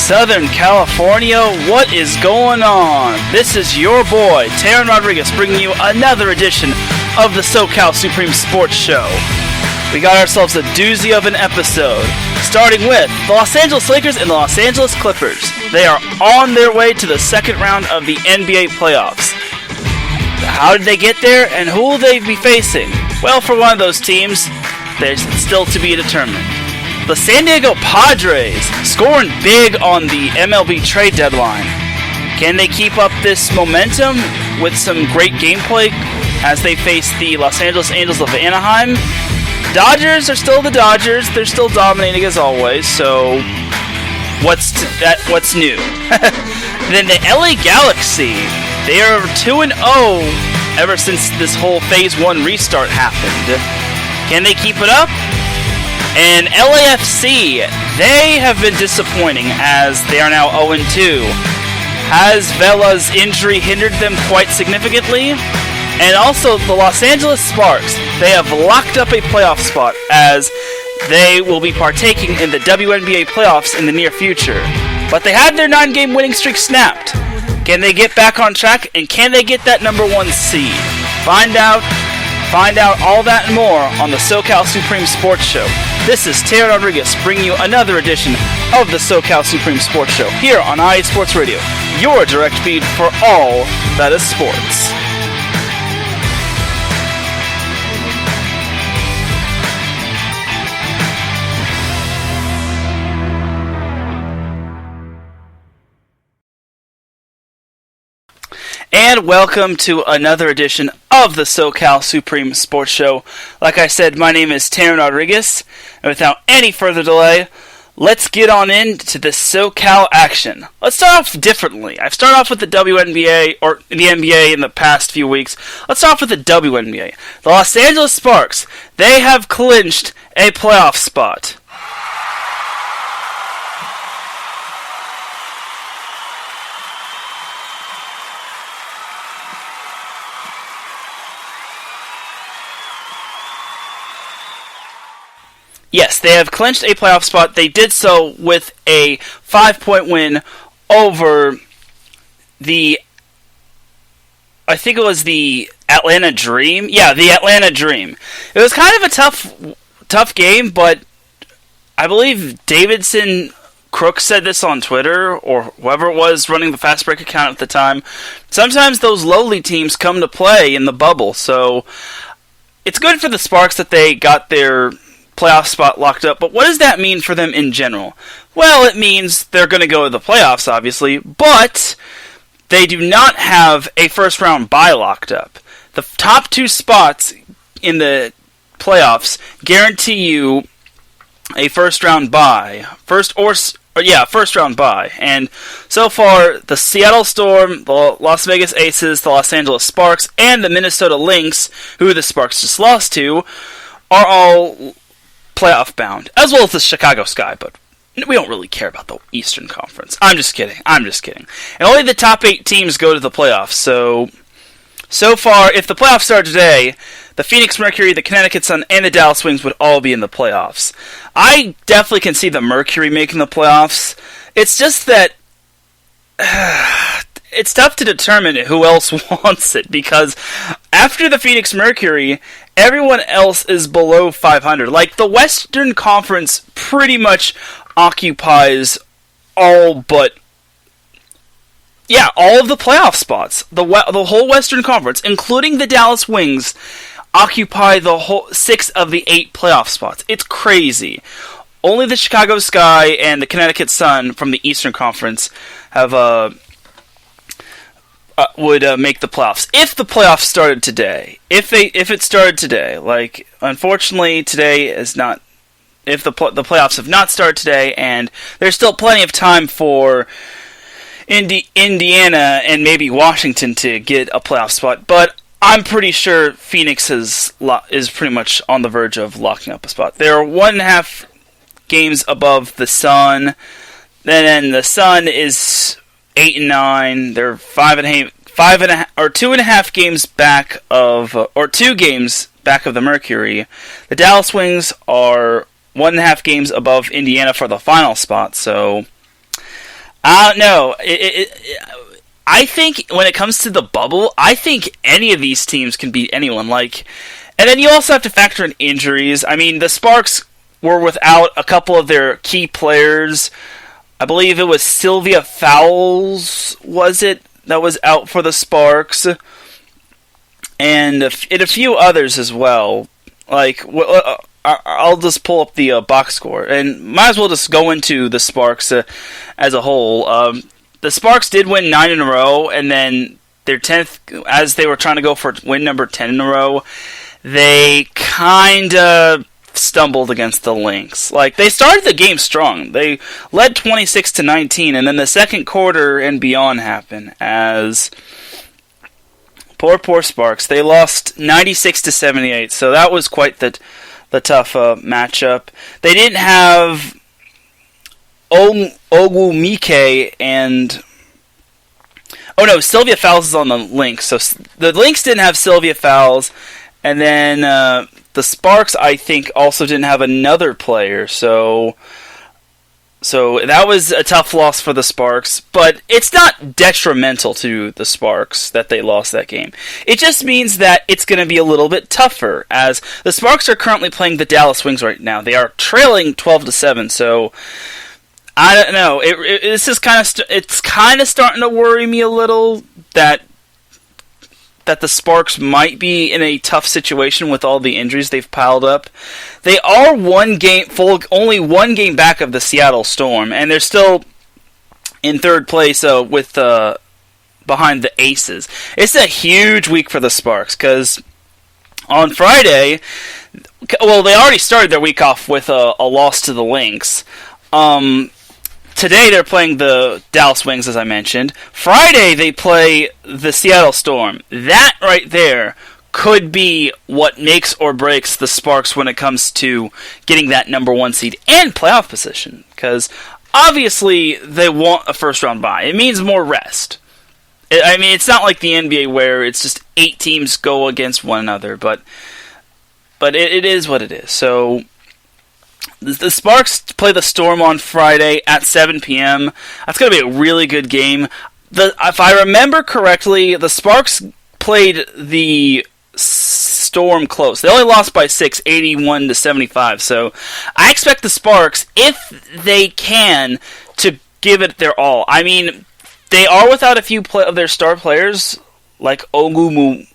Southern California, what is going on? This is your boy, Taryn Rodriguez, bringing you another edition of the SoCal Supreme Sports Show. We got ourselves a doozy of an episode, starting with the Los Angeles Lakers and the Los Angeles Clippers. They are on their way to the second round of the NBA playoffs. How did they get there, and who will they be facing? Well, for one of those teams, there's still to be determined. The San Diego Padres scoring big on the MLB trade deadline. Can they keep up this momentum with some great gameplay as they face the Los Angeles Angels of Anaheim? Dodgers are still the Dodgers. They're still dominating as always, so what's new? Then the LA Galaxy, they are 2-0 ever since this whole Phase 1 restart happened. Can they keep it up? And LAFC, they have been disappointing as they are now 0-2. Has Vela's injury hindered them quite significantly? And also the Los Angeles Sparks, they have locked up a playoff spot as they will be partaking in the WNBA playoffs in the near future. But they had their 9-game winning streak snapped. Can they get back on track, and can they get that number 1 seed? Find out all that and more on the SoCal Supreme Sports Show. This is Taryn Rodriguez bringing you another edition of the SoCal Supreme Sports Show here on IA Sports Radio, your direct feed for all that is sports. And welcome to another edition of the SoCal Supreme Sports Show. Like I said, my name is Taryn Rodriguez, and without any further delay, let's get on into the SoCal action. Let's start off differently. I've started off with the WNBA, or the NBA in the past few weeks. Let's start off with the WNBA. The Los Angeles Sparks, they have clinched a playoff spot. Yes, they have clinched a playoff spot. They did so with a 5-point win over I think it was the Atlanta Dream. Yeah, the Atlanta Dream. It was kind of a tough game, but I believe Davidson Crook said this on Twitter, or whoever it was running the Fast Break account at the time. Sometimes those lowly teams come to play in the bubble, so it's good for the Sparks that they got their playoff spot locked up, but what does that mean for them in general? Well, it means they're going to go to the playoffs, obviously, but they do not have a first-round bye locked up. The top 2 spots in the playoffs guarantee you a first-round bye. First-round bye. And so far, the Seattle Storm, the Las Vegas Aces, the Los Angeles Sparks, and the Minnesota Lynx, who the Sparks just lost to, are all playoff bound, as well as the Chicago Sky, but we don't really care about the Eastern Conference. I'm just kidding. And only the top 8 teams go to the playoffs, so far, if the playoffs start today, the Phoenix Mercury, the Connecticut Sun, and the Dallas Wings would all be in the playoffs. I definitely can see the Mercury making the playoffs. It's just that it's tough to determine who else wants it, because after the Phoenix Mercury, everyone else is below 500. Like, the Western Conference pretty much occupies all of the playoff spots. The whole Western Conference, including the Dallas Wings, occupy the whole 6 of the 8 playoff spots. It's crazy. Only the Chicago Sky and the Connecticut Sun from the Eastern Conference have would make the playoffs if the playoffs started today. If it started today, like, unfortunately today is not. If the playoffs have not started today, and there's still plenty of time for Indiana and maybe Washington to get a playoff spot, but I'm pretty sure Phoenix is pretty much on the verge of locking up a spot. They're 1.5 games above the Sun. Then the Sun is 8-9. They're 2.5 games back of, or 2 games back of the Mercury. The Dallas Wings are 1.5 games above Indiana for the final spot. So I don't know. I think when it comes to the bubble, I think any of these teams can beat anyone. And then you also have to factor in injuries. I mean, the Sparks were without a couple of their key players. I believe it was Sylvia Fowles, was it, that was out for the Sparks, and a few others as well. I'll just pull up the box score, and might as well just go into the Sparks as a whole. The Sparks did win 9 in a row, and then their 10th, as they were trying to go for win number 10 in a row, they kind of stumbled against the Lynx. They started the game strong. They led 26-19, and then the second quarter and beyond happened as poor Sparks. They lost 96-78, so that was quite the tough matchup. They didn't have Ogumike and Sylvia Fowles is on the Lynx. So the Lynx didn't have Sylvia Fowles, and then the Sparks, I think, also didn't have another player. So that was a tough loss for the Sparks, but it's not detrimental to the Sparks that they lost that game. It just means that it's going to be a little bit tougher, as the Sparks are currently playing the Dallas Wings right now. They are trailing 12-7, so I don't know. This is it's kind of starting to worry me a little that the Sparks might be in a tough situation with all the injuries they've piled up. They are only one game back of the Seattle Storm, and they're still in third place with behind the Aces. It's a huge week for the Sparks, because on Friday, they already started their week off with a loss to the Lynx. Today they're playing the Dallas Wings, as I mentioned. Friday they play the Seattle Storm. That right there could be what makes or breaks the Sparks when it comes to getting that number 1 seed and playoff position. Because obviously they want a first round bye. It means more rest. It's not like the NBA where it's just 8 teams go against one another, but it is what it is. So the Sparks play the Storm on Friday at 7 p.m. That's going to be a really good game. If I remember correctly, the Sparks played the Storm close. They only lost by 6, 81-75. So I expect the Sparks, if they can, to give it their all. I mean, they are without a few of their star players, like Ogumike,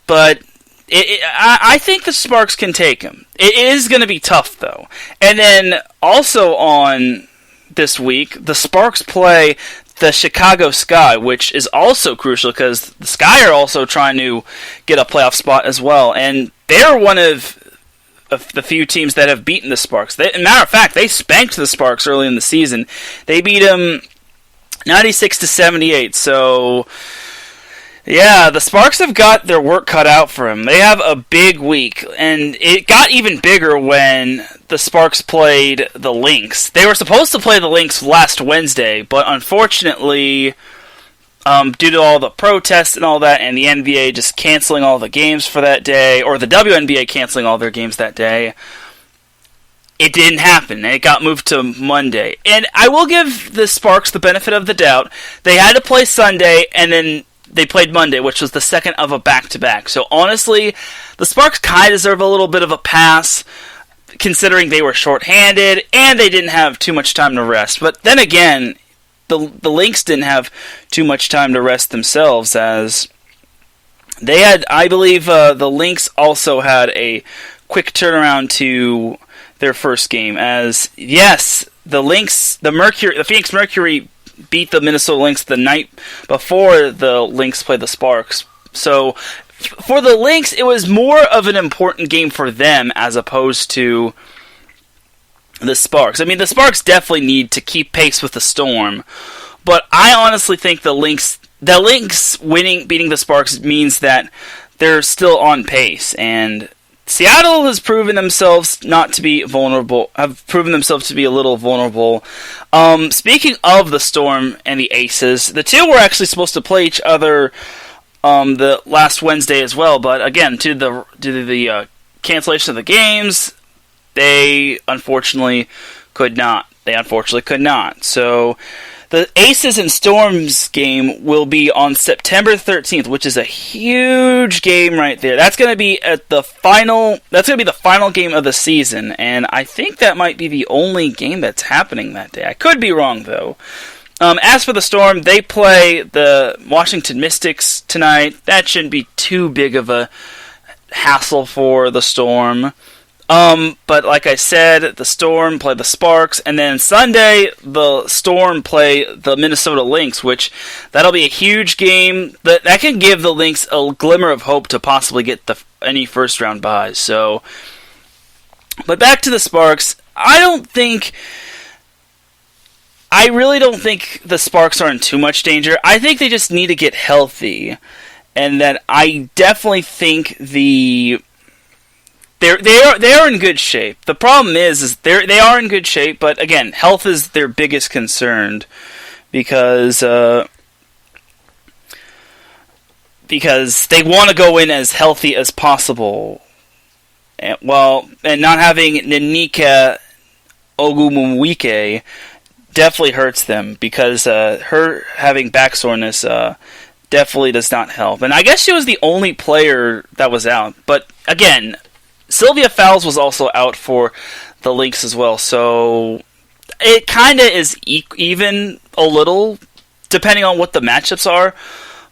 but I think the Sparks can take him. It is going to be tough, though. And then also on this week, the Sparks play the Chicago Sky, which is also crucial because the Sky are also trying to get a playoff spot as well. And they're one of the few teams that have beaten the Sparks. Matter of fact, they spanked the Sparks early in the season. They beat them 96-78, so yeah, the Sparks have got their work cut out for them. They have a big week, and it got even bigger when the Sparks played the Lynx. They were supposed to play the Lynx last Wednesday, but unfortunately, due to all the protests and all that, and the NBA just canceling all the games for that day, or the WNBA canceling all their games that day, it didn't happen. It got moved to Monday. And I will give the Sparks the benefit of the doubt. They had to play Sunday, and then they played Monday, which was the second of a back-to-back. So honestly, the Sparks kind of deserve a little bit of a pass, considering they were shorthanded, and they didn't have too much time to rest. But then again, the Lynx didn't have too much time to rest themselves, as they had, I believe, the Lynx also had a quick turnaround to their first game, as, yes, the Phoenix Mercury beat the Minnesota Lynx the night before the Lynx played the Sparks. So for the Lynx, it was more of an important game for them as opposed to the Sparks. I mean, the Sparks definitely need to keep pace with the Storm, but I honestly think the Lynx beating the Sparks means that they're still on pace, and Seattle has proven themselves not to be vulnerable, have proven themselves to be a little vulnerable. Speaking of the Storm and the Aces, the two were actually supposed to play each other the last Wednesday as well, but again, due to the cancellation of the games, they unfortunately could not. So the Aces and Storms game will be on September 13th, which is a huge game right there. That's going to be the final game of the season, and I think that might be the only game that's happening that day. I could be wrong though. As for the Storm, they play the Washington Mystics tonight. That shouldn't be too big of a hassle for the Storm. But like I said, the Storm play the Sparks, and then Sunday, the Storm play the Minnesota Lynx, which that'll be a huge game. That can give the Lynx a glimmer of hope to possibly get any first-round buys. So, but back to the Sparks, I really don't think the Sparks are in too much danger. I think they just need to get healthy, and that I definitely think they are in good shape. The problem is they are in good shape, but again, health is their biggest concern because they want to go in as healthy as possible. And not having Nanika Ogumwike definitely hurts them because her having back soreness definitely does not help. And I guess she was the only player that was out. But again, Sylvia Fowles was also out for the Lynx as well. So it kind of is even a little, depending on what the matchups are.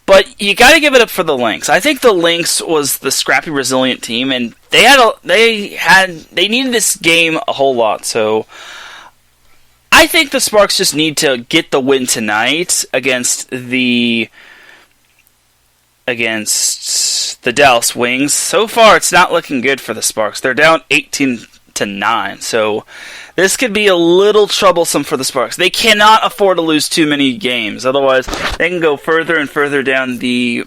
But you got to give it up for the Lynx. I think the Lynx was the scrappy, resilient team, and they needed this game a whole lot. So I think the Sparks just need to get the win tonight against the Dallas Wings. So far, it's not looking good for the Sparks. They're down 18-9, so this could be a little troublesome for the Sparks. They cannot afford to lose too many games, otherwise they can go further and further down the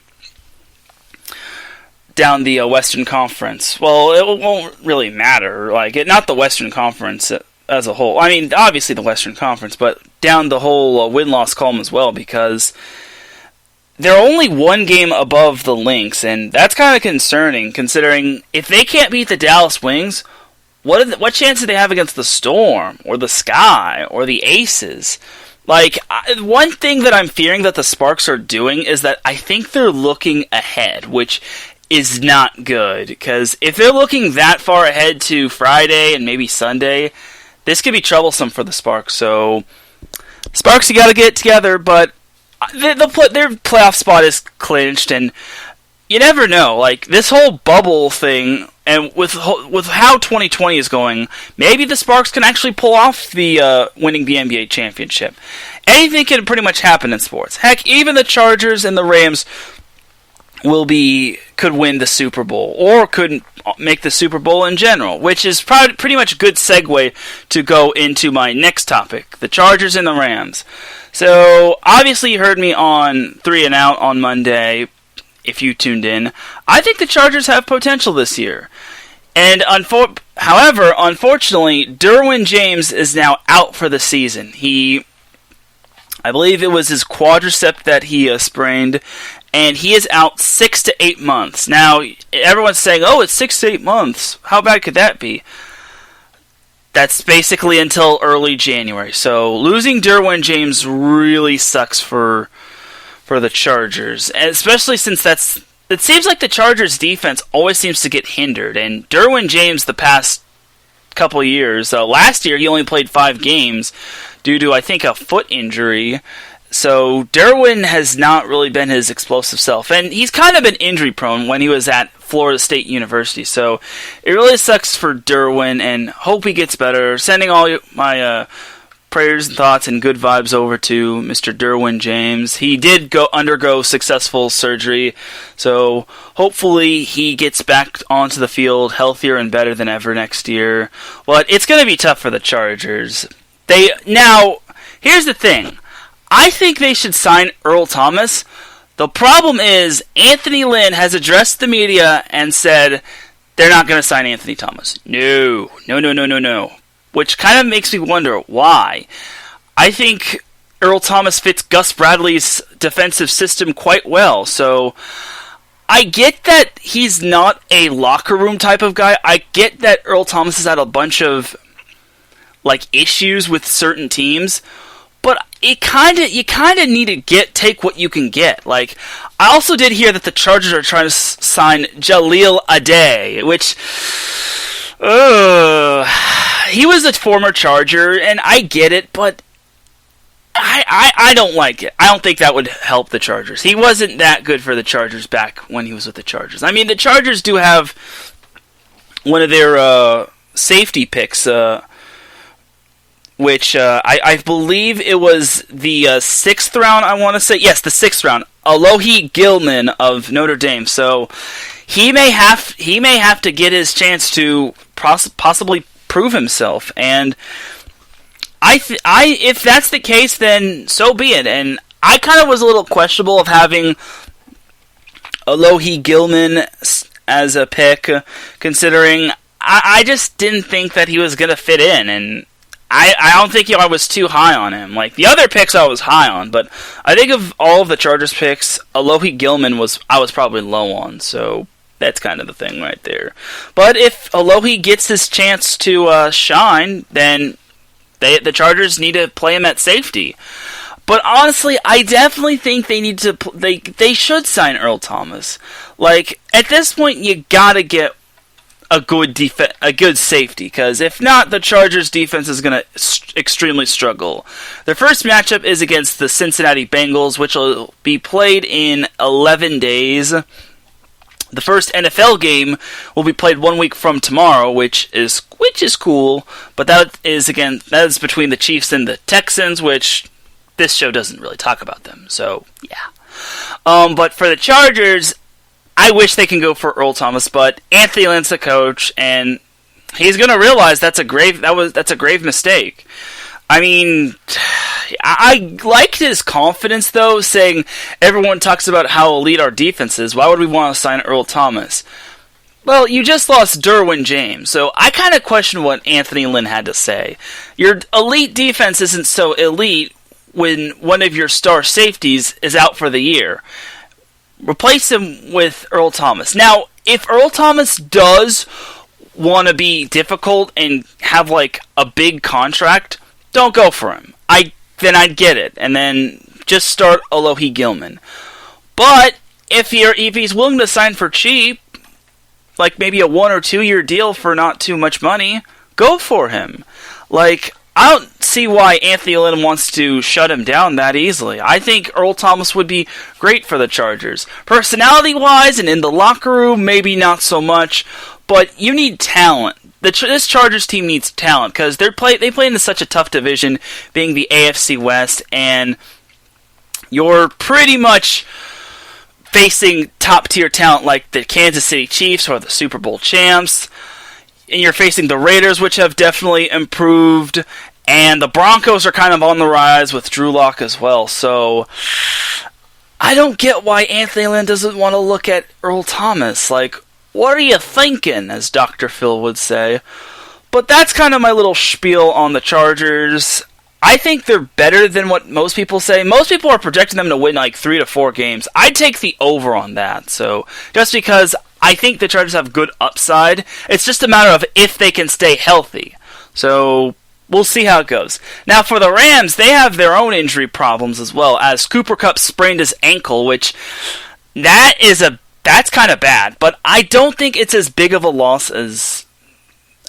Western Conference. Well, it won't really matter. Not the Western Conference as a whole. I mean, obviously the Western Conference, but down the whole win-loss column as well, because they're only one game above the Lynx, and that's kind of concerning, considering if they can't beat the Dallas Wings, what chance do they have against the Storm, or the Sky, or the Aces? One thing that I'm fearing that the Sparks are doing is that I think they're looking ahead, which is not good, because if they're looking that far ahead to Friday and maybe Sunday, this could be troublesome for the Sparks. So, Sparks, you got to get it together, but their playoff spot is clinched, and you never know. This whole bubble thing, and with how 2020 is going, maybe the Sparks can actually pull off the winning the NBA championship. Anything can pretty much happen in sports. Heck, even the Chargers and the Rams could win the Super Bowl, or could make the Super Bowl in general, which is pretty much a good segue to go into my next topic, the Chargers and the Rams. So, obviously you heard me on 3 and Out on Monday, if you tuned in. I think the Chargers have potential this year. And however, unfortunately, Derwin James is now out for the season. I believe it was his quadricep that he sprained, and he is out 6 to 8 months. Now, everyone's saying, oh, it's 6 to 8 months. How bad could that be? That's basically until early January. So, losing Derwin James really sucks for the Chargers. And especially since it seems like the Chargers' defense always seems to get hindered. And Derwin James, the past couple years, last year he only played 5 games due to, I think, a foot injury. So Derwin has not really been his explosive self, and he's kind of been injury prone when he was at Florida State University. So it really sucks for Derwin, and hope he gets better. Sending all my prayers and thoughts and good vibes over to Mr. Derwin James. He did undergo successful surgery, so hopefully he gets back onto the field healthier and better than ever next year. But it's going to be tough for the Chargers. Now, here's the thing. I think they should sign Earl Thomas. The problem is Anthony Lynn has addressed the media and said they're not going to sign Anthony Thomas. No. Which kind of makes me wonder why. I think Earl Thomas fits Gus Bradley's defensive system quite well. So I get that he's not a locker room type of guy. I get that Earl Thomas has had a bunch of issues with certain teams. But you kind of need to take what you can get. I also did hear that the Chargers are trying to sign Jaleel Addae, which he was a former Charger, and I get it, but I don't like it. I don't think that would help the Chargers. He wasn't that good for the Chargers back when he was with the Chargers. I mean, the Chargers do have one of their safety picks. Which I believe it was the 6th round, I want to say. Yes, the 6th round. Alohi Gilman of Notre Dame. So he may have to get his chance to possibly prove himself. And if that's the case, then so be it. And I kind of was a little questionable of having Alohi Gilman as a pick, considering I just didn't think that he was going to fit in. And I don't think I was too high on him. The other picks I was high on, but I think of all of the Chargers picks, Alohi Gilman I was probably low on, so that's kind of the thing right there. But if Alohi gets his chance to shine, then the Chargers need to play him at safety. But honestly, I definitely think they should sign Earl Thomas. At this point, you gotta get a good safety, because if not, the Chargers defense is going to extremely struggle. Their first matchup is against the Cincinnati Bengals, which will be played in 11 days. The first NFL game will be played 1 week from tomorrow, which is cool, but that is between the Chiefs and the Texans, which this show doesn't really talk about them. So, yeah. But for the Chargers, I wish they can go for Earl Thomas, but Anthony Lynn's the coach, and he's going to realize that's a grave mistake. I mean, I liked his confidence, though, saying everyone talks about how elite our defense is. Why would we want to sign Earl Thomas? Well, you just lost Derwin James, so I kind of question what Anthony Lynn had to say. Your elite defense isn't so elite when one of your star safeties is out for the year. Replace him with Earl Thomas. Now, if Earl Thomas does want to be difficult and have a big contract, don't go for him. Then I'd get it, and then just start Alohi Gilman. But if he's willing to sign for cheap, maybe a 1 or 2 year deal for not too much money, go for him. I don't see why Anthony Lynn wants to shut him down that easily. I think Earl Thomas would be great for the Chargers. Personality-wise and in the locker room, maybe not so much, but you need talent. This Chargers team needs talent, because they play in such a tough division, being the AFC West, and you're pretty much facing top-tier talent like the Kansas City Chiefs or the Super Bowl champs. And you're facing the Raiders, which have definitely improved, and the Broncos are kind of on the rise with Drew Lock as well. So I don't get why Anthony Lynn doesn't want to look at Earl Thomas. What are you thinking, as Dr. Phil would say? But that's kind of my little spiel on the Chargers. I think they're better than what most people say. Most people are projecting them to win 3 to 4 games. I'd take the over on that. So just because I think the Chargers have good upside, it's just a matter of if they can stay healthy. So we'll see how it goes. Now for the Rams, they have their own injury problems as well, as Cooper Kupp sprained his ankle, which that's kind of bad. But I don't think it's as big of a loss as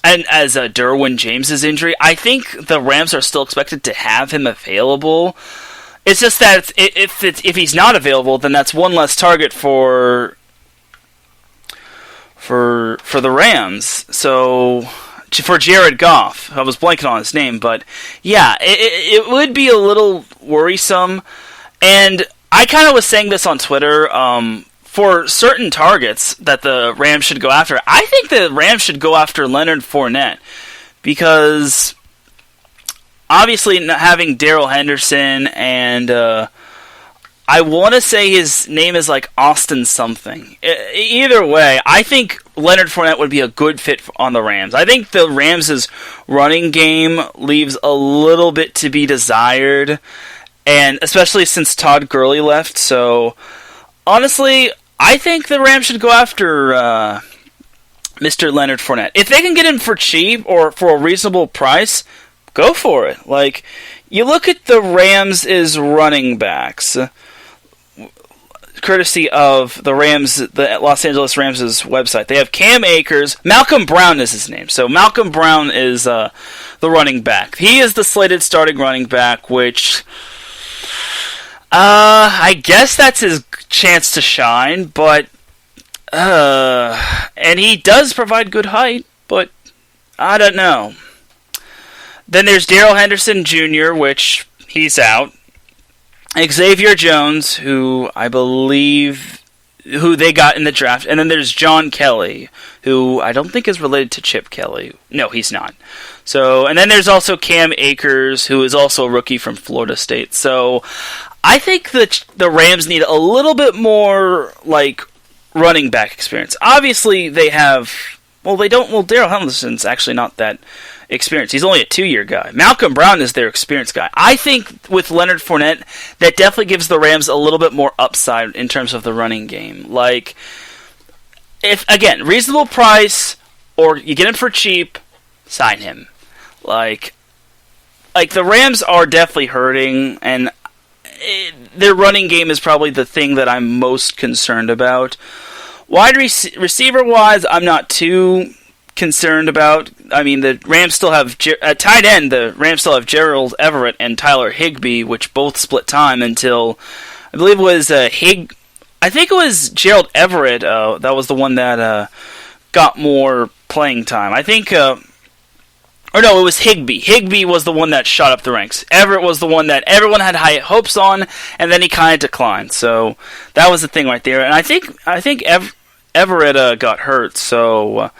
Derwin James's injury. I think the Rams are still expected to have him available. It's just that if he's not available, then that's one less target for the Rams. So for Jared Goff. I was blanking on his name, but yeah, it would be a little worrisome. And I kind of was saying this on Twitter, for certain targets that the Rams should go after. I think the Rams should go after Leonard Fournette, because obviously having Darrell Henderson and I want to say his name is like Austin something. Either way, I think Leonard Fournette would be a good fit on the Rams. I think the Rams' running game leaves a little bit to be desired, and especially since Todd Gurley left. So honestly, I think the Rams should go after Mr. Leonard Fournette. If they can get him for cheap or for a reasonable price, go for it. Like, you look at the Rams' running backs, courtesy of the Los Angeles Rams' website. They have Cam Akers. Malcolm Brown is his name. So Malcolm Brown is the running back. He is the slated starting running back, which I guess that's his chance to shine, but and he does provide good height, but I don't know. Then there's Darrell Henderson Jr., which he's out. Xavier Jones, who I believe they got in the draft, and then there's John Kelly, who I don't think is related to Chip Kelly. No, he's not. So, and then there's also Cam Akers, who is also a rookie from Florida State. So, I think that the Rams need a little bit more like running back experience. Obviously, they have. Well, they don't. Well, Darrell Henderson's actually not that experienced. He's only a 2-year guy. Malcolm Brown is their experienced guy. I think with Leonard Fournette, that definitely gives the Rams a little bit more upside in terms of the running game. Like, if again, reasonable price, or you get him for cheap, sign him. Like the Rams are definitely hurting, and their running game is probably the thing that I'm most concerned about. Wide receiver-wise, I'm not too concerned about. I mean, the Rams still have at tight end. The Rams still have Gerald Everett and Tyler Higbee, which both split time until I believe it was I think it was Gerald Everett. That was the one that got more playing time. I think. Or no, it was Higbee. Higbee was the one that shot up the ranks. Everett was the one that everyone had high hopes on, and then he kind of declined. So that was the thing right there. And I think Everett got hurt. So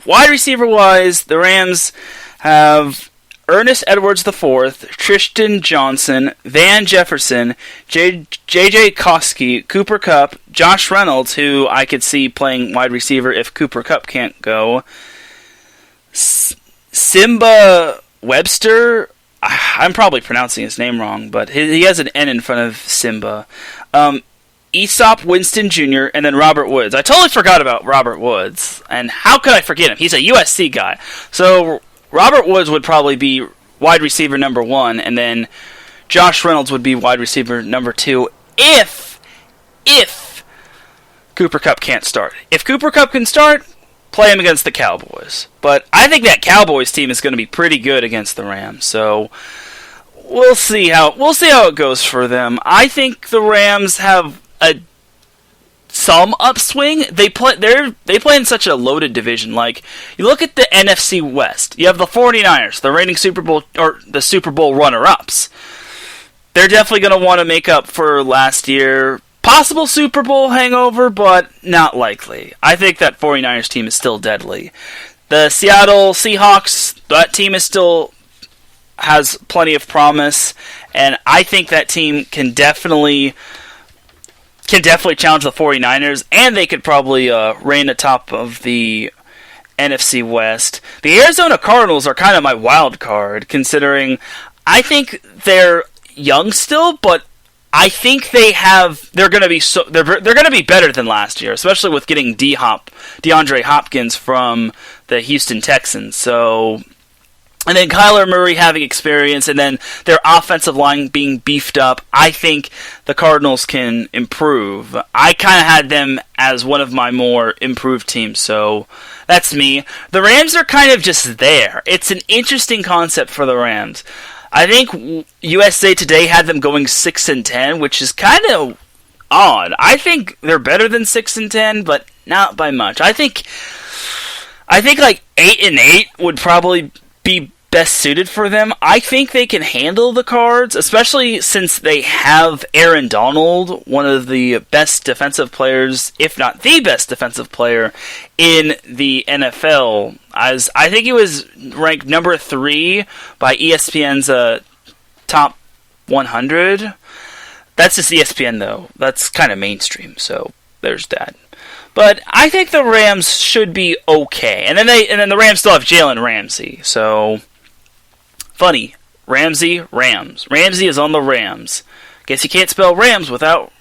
wide receiver wise, the Rams have Ernest Edwards IV, Tristan Johnson, Van Jefferson, J.J. Koski, Cooper Kupp, Josh Reynolds, who I could see playing wide receiver if Cooper Kupp can't go. Simba Webster, I'm probably pronouncing his name wrong, but he has an N in front of Simba. Aesop Winston Jr., and then Robert Woods. I totally forgot about Robert Woods, and how could I forget him? He's a USC guy. So Robert Woods would probably be wide receiver number 1, and then Josh Reynolds would be wide receiver number 2 if Cooper Kupp can't start. If Cooper Kupp can start, play him against the Cowboys. But I think that Cowboys team is going to be pretty good against the Rams. So we'll see how it goes for them. I think the Rams have some upswing. They play in such a loaded division. Like, you look at the NFC West. You have the 49ers, the reigning Super Bowl runner-ups. They're definitely going to want to make up for last year. Possible Super Bowl hangover, but not likely. I think that 49ers team is still deadly. The Seattle Seahawks, that team has plenty of promise, and I think that team can definitely challenge the 49ers, and they could probably reign atop of the NFC West. The Arizona Cardinals are kind of my wild card, considering I think they're young still, but I think they're going to be better than last year, especially with getting DeAndre Hopkins from the Houston Texans. So, and then Kyler Murray having experience, and then their offensive line being beefed up, I think the Cardinals can improve. I kind of had them as one of my more improved teams, so that's me. The Rams are kind of just there. It's an interesting concept for the Rams. I think USA Today had them going 6-10, which is kind of odd. I think they're better than 6-10, but not by much. I think I think like 8-8 would probably be best suited for them. I think they can handle the Cards, especially since they have Aaron Donald, one of the best defensive players, if not the best defensive player in the NFL. As I think he was ranked number 3 by ESPN's top 100. That's just ESPN though. That's kind of mainstream, so there's that. But I think the Rams should be okay. And then the Rams still have Jalen Ramsey. So funny. Rams. Ramsey is on the Rams. Guess you can't spell Ramsey without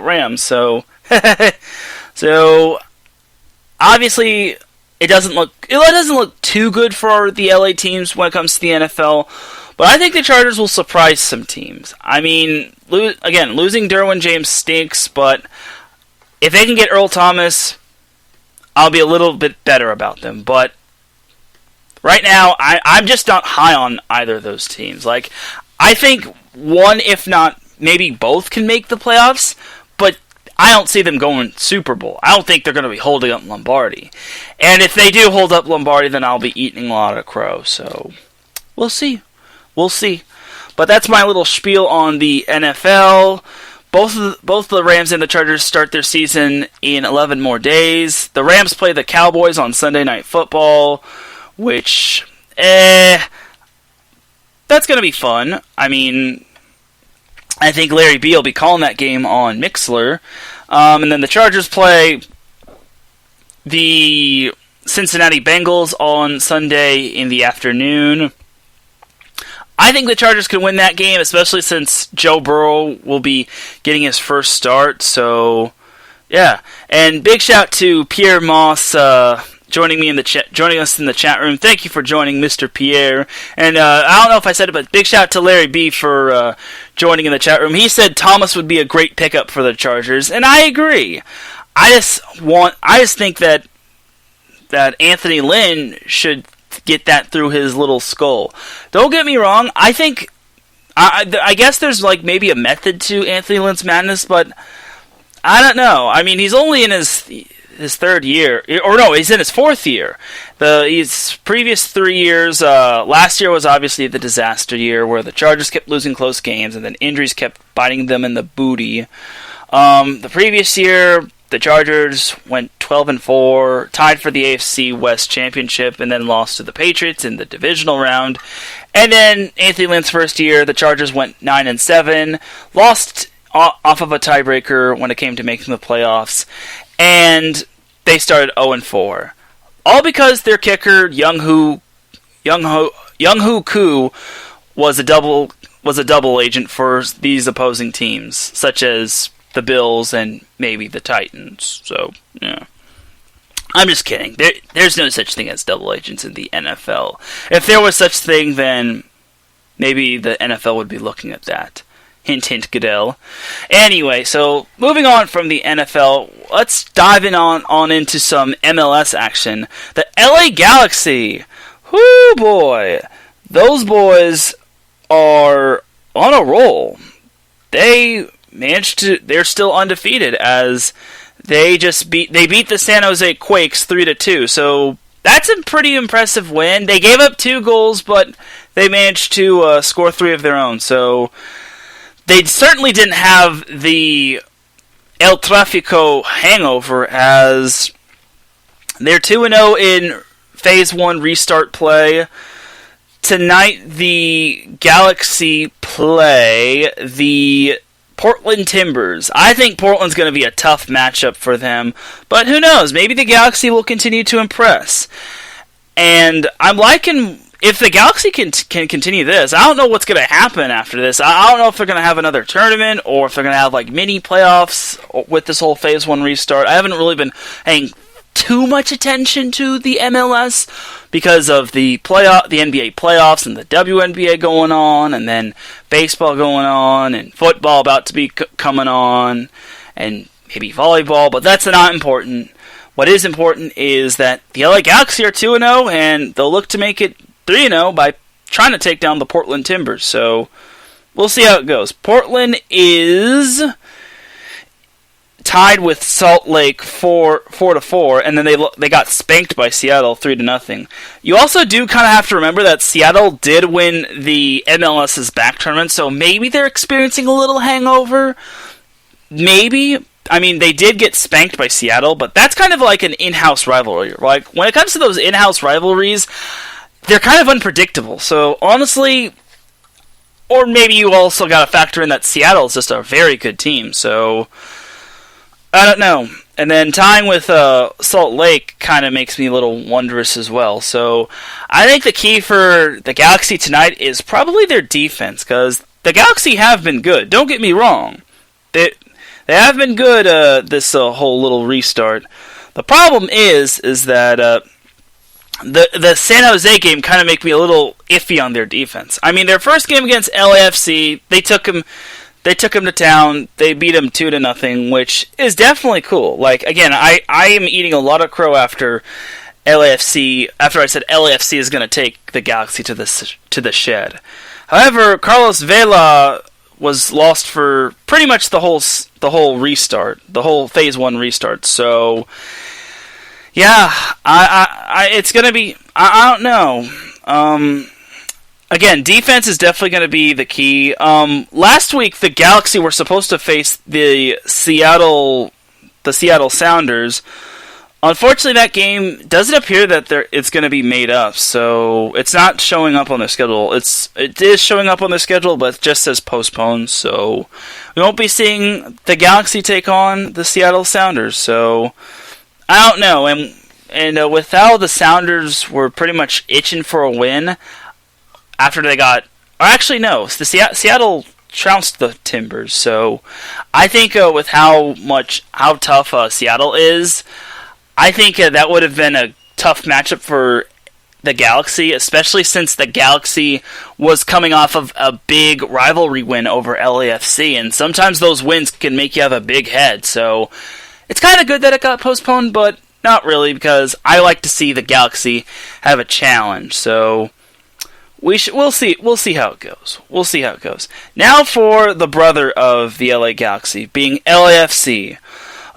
Rams. So so obviously it doesn't look too good for the LA teams when it comes to the NFL. But I think the Chargers will surprise some teams. I mean, losing Derwin James stinks, but if they can get Earl Thomas, I'll be a little bit better about them. But right now, I'm just not high on either of those teams. Like, I think one, if not maybe both, can make the playoffs, but I don't see them going Super Bowl. I don't think they're going to be holding up Lombardi. And if they do hold up Lombardi, then I'll be eating a lot of crow. So, we'll see. But that's my little spiel on the NFL. Both the Rams and the Chargers start their season in 11 more days. The Rams play the Cowboys on Sunday Night Football, which, that's going to be fun. I mean, I think Larry B will be calling that game on Mixler. And then the Chargers play the Cincinnati Bengals on Sunday in the afternoon. I think the Chargers can win that game, especially since Joe Burrow will be getting his first start. So, yeah. And big shout to Pierre Moss joining us in the chat room. Thank you for joining, Mr. Pierre. And I don't know if I said it, but big shout to Larry B for joining in the chat room. He said Thomas would be a great pickup for the Chargers, and I agree. I just think that Anthony Lynn should get that through his little skull. Don't get me wrong, I think I guess there's like maybe a method to Anthony Lynn's madness, but I don't know. I mean, he's only in his third year, or no, he's in his fourth year. His previous 3 years, last year was obviously the disaster year where the Chargers kept losing close games and then injuries kept biting them in the booty. The previous year, the Chargers went 12-4, tied for the AFC West Championship, and then lost to the Patriots in the divisional round. And then Anthony Lynn's first year, the Chargers went 9-7, lost off of a tiebreaker when it came to making the playoffs, and they started 0-4. All because their kicker, Young-Hoo Koo, was a double agent for these opposing teams, such as the Bills and maybe the Titans. So, yeah. I'm just kidding. There's no such thing as double agents in the NFL. If there was such thing, then maybe the NFL would be looking at that. Hint, hint, Goodell. Anyway, so moving on from the NFL, let's dive on into some MLS action. The LA Galaxy. Whoo boy. Those boys are on a roll. They're still undefeated as they beat the San Jose Quakes 3-2. So that's a pretty impressive win. They gave up 2 goals, but they managed to score 3 of their own. So they certainly didn't have the El Tráfico hangover, as they're 2-0 in Phase 1 restart play. Tonight, the Galaxy play the Portland Timbers. I think Portland's going to be a tough matchup for them, but who knows? Maybe the Galaxy will continue to impress. And I'm liking, if the Galaxy can continue this, I don't know what's going to happen after this. I don't know if they're going to have another tournament or if they're going to have like mini playoffs with this whole Phase 1 restart. I haven't really been paying too much attention to the MLS because of the NBA playoffs and the WNBA going on, and then baseball going on, and football about to be coming on, and maybe volleyball, but that's not important. What is important is that the LA Galaxy are 2-0, and they'll look to make it 3-0 by trying to take down the Portland Timbers. So we'll see how it goes. Portland is tied with Salt Lake 4-4, and then they got spanked by Seattle 3-0. You also do kind of have to remember that Seattle did win the MLS's back tournament, so maybe they're experiencing a little hangover. Maybe. I mean, they did get spanked by Seattle, but that's kind of like an in-house rivalry. Like, when it comes to those in-house rivalries, they're kind of unpredictable. So, honestly, or maybe you also got to factor in that Seattle is just a very good team. So, I don't know. And then tying with Salt Lake kind of makes me a little wondrous as well. So, I think the key for the Galaxy tonight is probably their defense, because the Galaxy have been good. Don't get me wrong. They have been good this whole little restart. The problem is that the San Jose game kind of make me a little iffy on their defense. I mean, their first game against LAFC, they took him to town. They beat him 2-0, which is definitely cool. Like, again, I am eating a lot of crow after LAFC. After I said LAFC is going to take the Galaxy to the shed. However, Carlos Vela was lost for pretty much the whole restart, the whole Phase 1 restart. So, yeah, it's gonna be. I don't know. Again, defense is definitely gonna be the key. Last week, the Galaxy were supposed to face the Seattle Sounders. Unfortunately, that game doesn't appear that it's going to be made up, so it's not showing up on their schedule. It is showing up on their schedule, but it just says postponed, so we won't be seeing the Galaxy take on the Seattle Sounders. So I don't know, and with how the Sounders were pretty much itching for a win after they got, or actually no, the Seattle trounced the Timbers. So I think with how tough Seattle is, I think that would have been a tough matchup for the Galaxy, especially since the Galaxy was coming off of a big rivalry win over LAFC, and sometimes those wins can make you have a big head. So it's kind of good that it got postponed, but not really, because I like to see the Galaxy have a challenge. So we'll see how it goes. We'll see how it goes. Now for the brother of the LA Galaxy, being LAFC.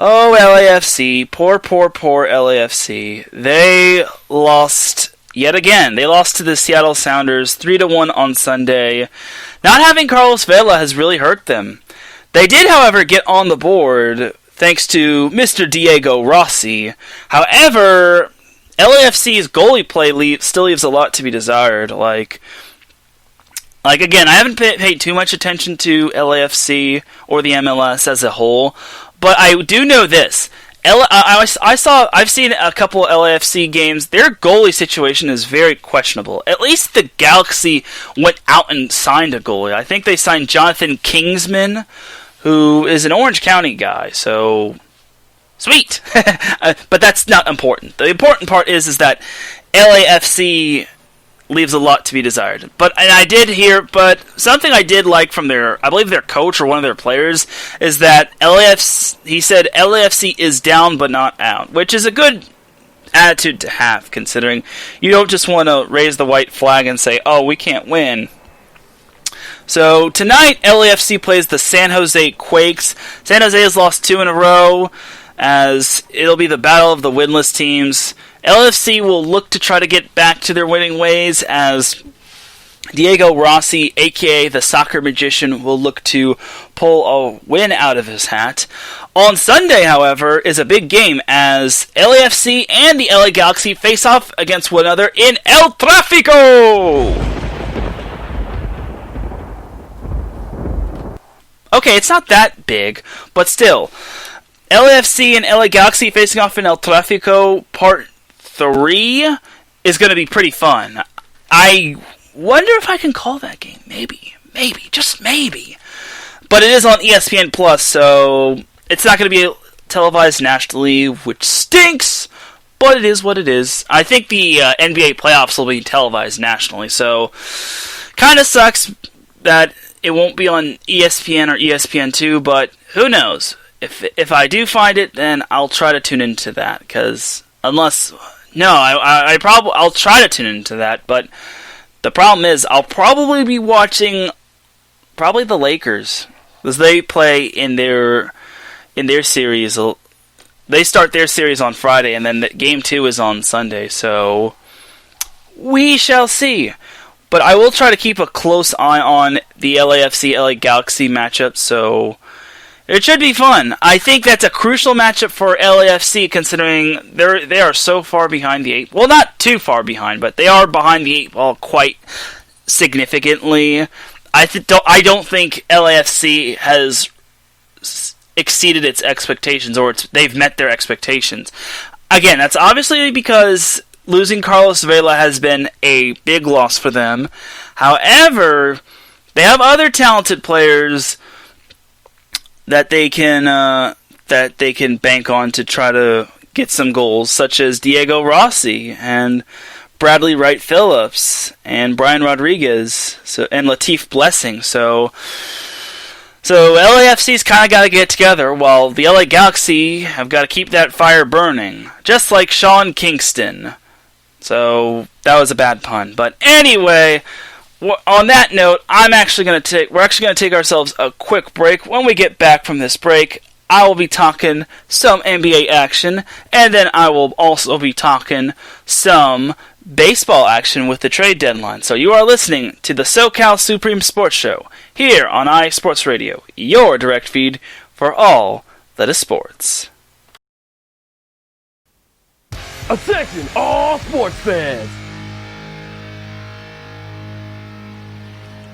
Oh, LAFC. Poor LAFC. They lost yet again. They lost to the Seattle Sounders 3-1 on Sunday. Not having Carlos Vela has really hurt them. They did, however, get on the board thanks to Mr. Diego Rossi. However, LAFC's goalie play still leaves a lot to be desired. Like again, I haven't paid too much attention to LAFC or the MLS as a whole, but I do know this. I've seen a couple of LAFC games. Their goalie situation is very questionable. At least the Galaxy went out and signed a goalie. I think they signed Jonathan Kingsman, who is an Orange County guy. So sweet, but that's not important. The important part is that LAFC leaves a lot to be desired. But something I did like from I believe their coach or one of their players, is that he said LAFC is down but not out, which is a good attitude to have, considering you don't just want to raise the white flag and say, oh, we can't win. So tonight, LAFC plays the San Jose Quakes. San Jose has lost 2 in a row, as it'll be the battle of the winless teams. LAFC will look to try to get back to their winning ways, as Diego Rossi, a.k.a. the soccer magician, will look to pull a win out of his hat. On Sunday, however, is a big game, as LAFC and the LA Galaxy face off against one another in El Tráfico! Okay, it's not that big, but still. LAFC and LA Galaxy facing off in El Tráfico Part 3 is going to be pretty fun. I wonder if I can call that game. Maybe, just maybe. But it is on ESPN Plus, so it's not going to be televised nationally, which stinks, but it is what it is. I think the NBA playoffs will be televised nationally, so kind of sucks that it won't be on ESPN or ESPN2, but who knows? If I do find it, then I'll try to tune into that, because I'll try to tune into that, but the problem is I'll probably be watching the Lakers, because they play in their in their series. They start their series on Friday, and then Game 2 is on Sunday, so we shall see. But I will try to keep a close eye on the LAFC-LA Galaxy matchup, so it should be fun. I think that's a crucial matchup for LAFC, considering they are so far behind the 8. Well, not too far behind, but they are behind the 8 ball quite significantly. I don't think LAFC has exceeded its expectations, or they've met their expectations. Again, that's obviously because losing Carlos Vela has been a big loss for them. However, they have other talented players that they can bank on to try to get some goals, such as Diego Rossi and Bradley Wright Phillips and Brian Rodriguez, and Latif Blessing. So LAFC's kind of got to get together, while the LA Galaxy have got to keep that fire burning, just like Sean Kingston. So that was a bad pun, but anyway, on that note, we're actually going to take ourselves a quick break. When we get back from this break, I will be talking some NBA action, and then I will also be talking some baseball action with the trade deadline. So you are listening to the SoCal Supreme Sports Show here on iSports Radio, your direct feed for all that is sports. Attention, all sports fans!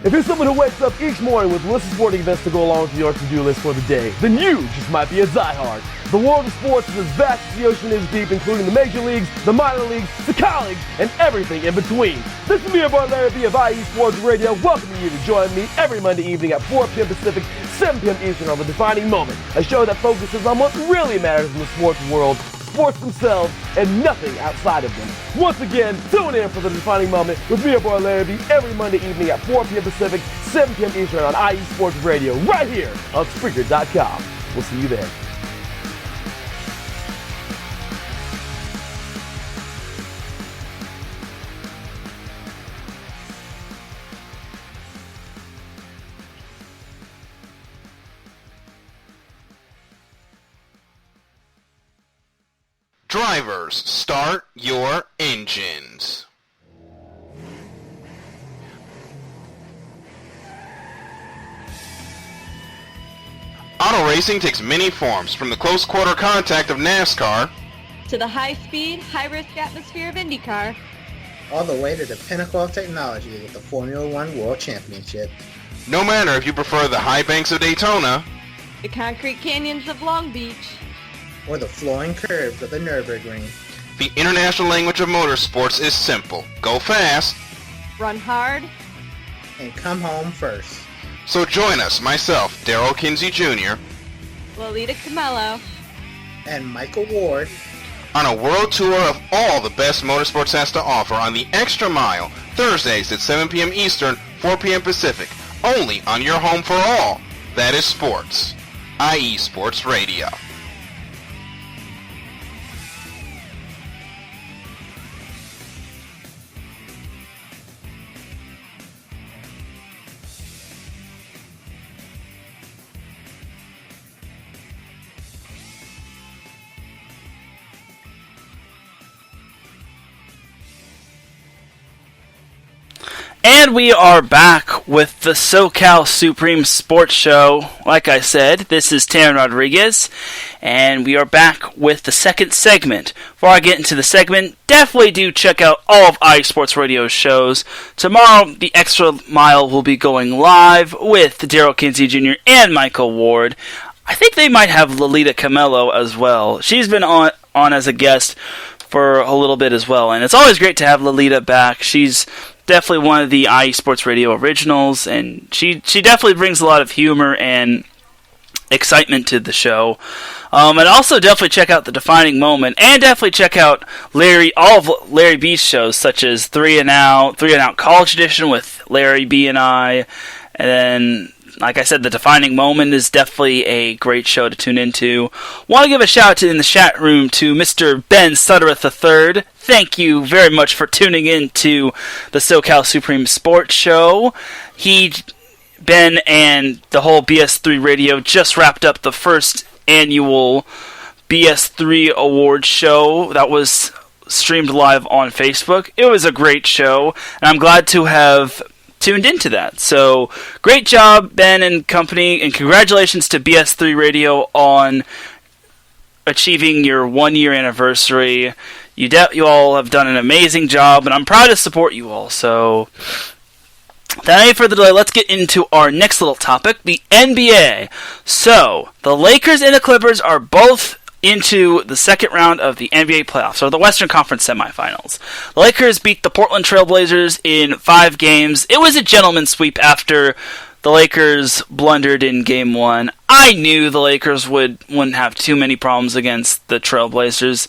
If you're someone who wakes up each morning with lists of sporting events to go along with your to-do list for the day, then you just might be a diehard. The world of sports is as vast as the ocean is deep, including the major leagues, the minor leagues, the colleges, and everything in between. This is me, your boy Larry B of IE Sports Radio, welcoming you to join me every Monday evening at 4 p.m. Pacific, 7 p.m. Eastern on The Defining Moment, a show that focuses on what really matters in the sports world, sports themselves, and nothing outside of them. Once again, tune in for The Defining Moment with me, your boy Larry B, every Monday evening at 4 p.m. Pacific, 7 p.m. Eastern on IE Sports Radio, right here on Spreaker.com. We'll see you there. Drivers, start your engines. Auto racing takes many forms, from the close quarter contact of NASCAR to the high-speed, high-risk atmosphere of IndyCar, all the way to the pinnacle of technology with the Formula One World Championship. No matter if you prefer the high banks of Daytona, the concrete canyons of Long Beach, or the flowing curves of the Nürburgring. The international language of motorsports is simple. Go fast, run hard, and come home first. So join us, myself, Darrell Kinsey Jr., Lolita Camello, and Michael Ward, on a world tour of all the best motorsports has to offer on the Extra Mile, Thursdays at 7 p.m. Eastern, 4 p.m. Pacific, only on your home for all. That is sports. IE Sports Radio. And we are back with the SoCal Supreme Sports Show. Like I said, this is Taryn Rodriguez, and we are back with the second segment. Before I get into the segment, definitely do check out all of iSports Radio's shows. Tomorrow, the Extra Mile will be going live with Darrell Kinsey Jr. and Michael Ward. I think they might have Lolita Camello as well. She's been on as a guest for a little bit as well, and it's always great to have Lolita back. She's definitely one of the IE Sports Radio originals, and she definitely brings a lot of humor and excitement to the show. And also definitely check out The Defining Moment, and definitely check out all of Larry B's shows, such as 3 and Out College Edition with Larry B and I, and then, like I said, The Defining Moment is definitely a great show to tune into. Want to give a shout out in the chat room to Mr. Ben Suttereth III. Thank you very much for tuning in to the SoCal Supreme Sports Show. Ben and the whole BS3 Radio just wrapped up the first annual BS3 Awards show that was streamed live on Facebook. It was a great show, and I'm glad to have tuned into that. So, great job, Ben and company, and congratulations to BS3 Radio on achieving your 1-year anniversary. You all have done an amazing job, and I'm proud to support you all. So, without any further delay, let's get into our next little topic, the NBA. So, the Lakers and the Clippers are both into the second round of the NBA playoffs, or the Western Conference semifinals. The Lakers beat the Portland Trail Blazers in 5 games. It was a gentleman's sweep after the Lakers blundered in Game 1. I knew the Lakers wouldn't have too many problems against the Trail Blazers.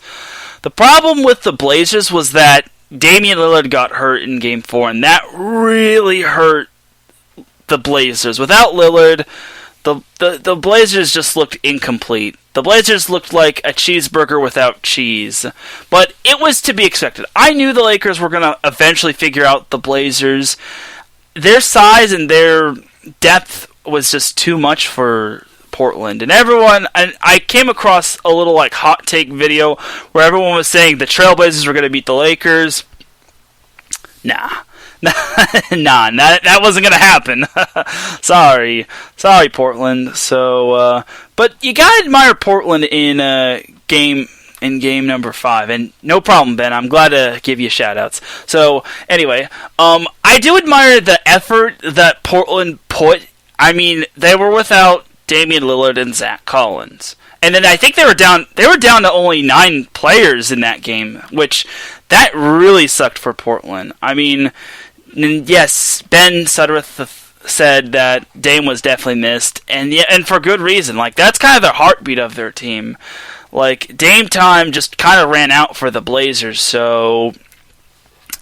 The problem with the Blazers was that Damian Lillard got hurt in Game 4, and that really hurt the Blazers. Without Lillard, the Blazers just looked incomplete. The Blazers looked like a cheeseburger without cheese. But it was to be expected. I knew the Lakers were going to eventually figure out the Blazers. Their size and their depth was just too much for Portland. And I came across a little like hot take video where everyone was saying the Trailblazers were going to beat the Lakers. Nah, that wasn't gonna happen. Sorry, Portland. So, but you gotta admire Portland in game number 5, and no problem, Ben. I'm glad to give you shout-outs. So, anyway, I do admire the effort that Portland put. I mean, they were without Damian Lillard and Zach Collins. And then I think they were down to only 9 players in that game, which that really sucked for Portland. I mean, yes, Ben Sudworth said that Dame was definitely missed, and for good reason. Like, that's kind of the heartbeat of their team. Like, Dame time just kind of ran out for the Blazers, so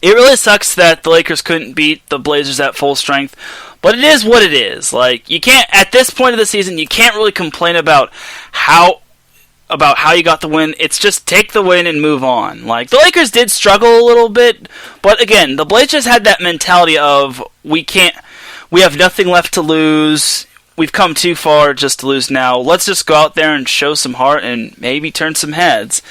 it really sucks that the Lakers couldn't beat the Blazers at full strength. But it is what it is. Like, you can't, at this point of the season, you can't really complain about how you got the win. It's just take the win and move on. Like, the Lakers did struggle a little bit, but again, the Blazers had that mentality of we have nothing left to lose. We've come too far just to lose now. Let's just go out there and show some heart and maybe turn some heads.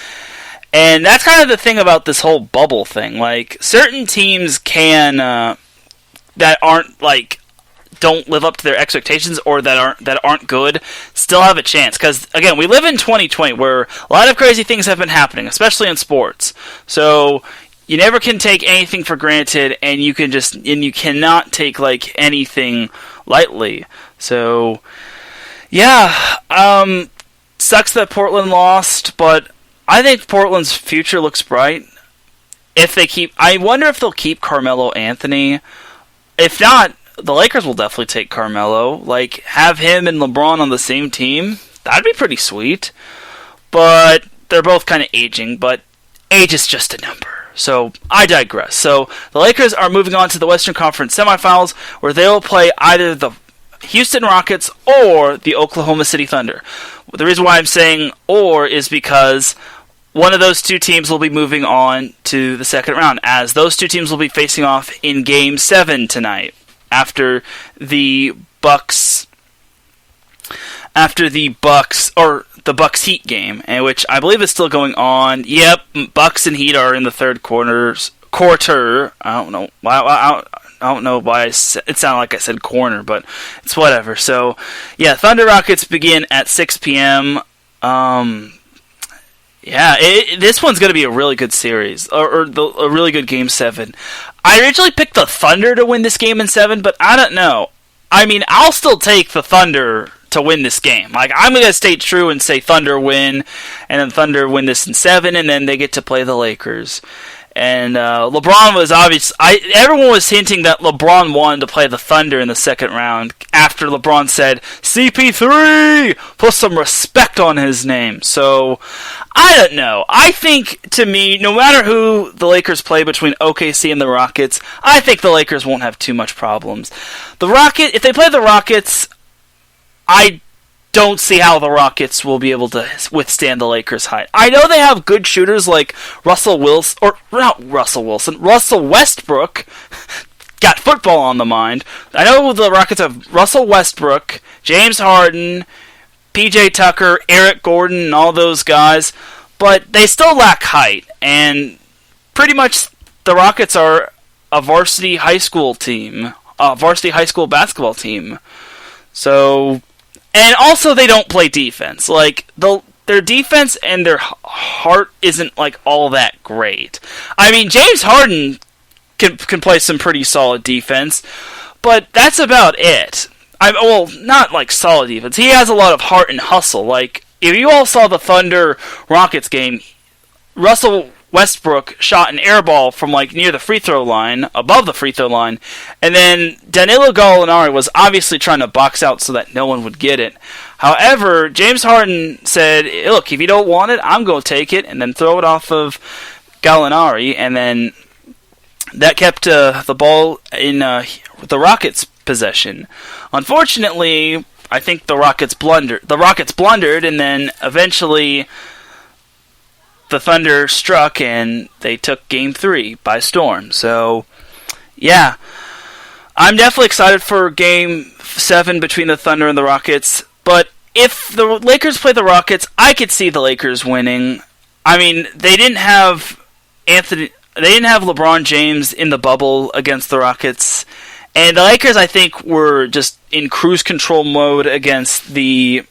And that's kind of the thing about this whole bubble thing. Like, certain teams can that aren't like don't live up to their expectations or that aren't good still have a chance, because again, we live in 2020 where a lot of crazy things have been happening, especially in sports. So you never can take anything for granted, and you cannot take like anything lightly. So yeah, sucks that Portland lost, but I think Portland's future looks bright I wonder if they'll keep Carmelo Anthony. If not, the Lakers will definitely take Carmelo. Like, have him and LeBron on the same team. That'd be pretty sweet. But they're both kind of aging, but age is just a number. So, I digress. So, the Lakers are moving on to the Western Conference semifinals, where they will play either the Houston Rockets or the Oklahoma City Thunder. The reason why I'm saying or is because one of those two teams will be moving on to the second round, as those two teams will be facing off in Game 7 tonight. After the Bucks or the Bucks Heat game, and which I believe is still going on. Yep, Bucks and Heat are in the third quarter. I don't know why it sounded like I said corner, but it's whatever. So yeah, Thunder Rockets begin at 6 p.m. This one's going to be a really good series, or a really good Game 7. I originally picked the Thunder to win this game in 7, but I don't know. I mean, I'll still take the Thunder to win this game. Like, I'm going to stay true and say Thunder win, and then Thunder win this in 7, and then they get to play the Lakers. And LeBron was everyone was hinting that LeBron wanted to play the Thunder in the second round after LeBron said, CP3! Put some respect on his name. So, I don't know. I think, to me, no matter who the Lakers play between OKC and the Rockets, I think the Lakers won't have too much problems. If they play the Rockets, I don't see how the Rockets will be able to withstand the Lakers' height. I know they have good shooters like Russell Westbrook. Got football on the mind. I know the Rockets have Russell Westbrook, James Harden, PJ Tucker, Eric Gordon, and all those guys, but they still lack height, and pretty much the Rockets are a varsity high school team, a varsity high school basketball team. So, and also they don't play defense. Like, their defense and their heart isn't like all that great. I mean, James Harden can play some pretty solid defense, but that's about it. Well, not like solid defense. He has a lot of heart and hustle. Like, if you all saw the Thunder Rockets game, Russell Westbrook shot an air ball from like near the free throw line, above the free throw line, and then Danilo Gallinari was obviously trying to box out so that no one would get it. However, James Harden said, look, if you don't want it, I'm going to take it, and then throw it off of Gallinari, and then that kept the ball in the Rockets' possession. Unfortunately, I think the Rockets blundered, and then eventually the Thunder struck, and they took Game 3 by storm. So, yeah, I'm definitely excited for Game 7 between the Thunder and the Rockets, but if the Lakers play the Rockets, I could see the Lakers winning. I mean, they didn't have LeBron James in the bubble against the Rockets, and the Lakers, I think, were just in cruise control mode against the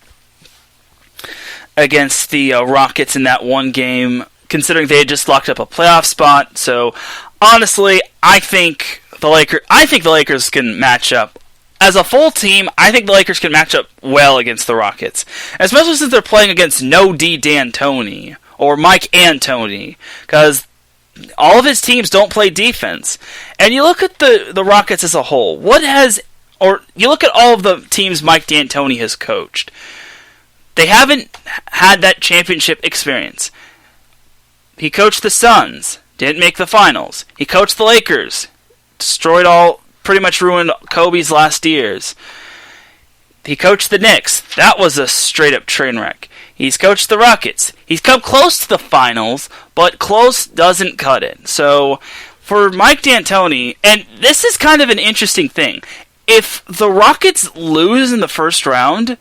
Rockets in that one game, considering they had just locked up a playoff spot. So, honestly, I think the Lakers can match up. As a full team, I think the Lakers can match up well against the Rockets, especially since they're playing against no D D'Antoni or Mike D'Antoni, because all of his teams don't play defense. And you look at the Rockets as a whole. You look at all of the teams Mike D'Antoni has coached. They haven't had that championship experience. He coached the Suns, didn't make the finals. He coached the Lakers, pretty much ruined Kobe's last years. He coached the Knicks. That was a straight-up train wreck. He's coached the Rockets. He's come close to the finals, but close doesn't cut it. So, for Mike D'Antoni, and this is kind of an interesting thing, if the Rockets lose in the first round,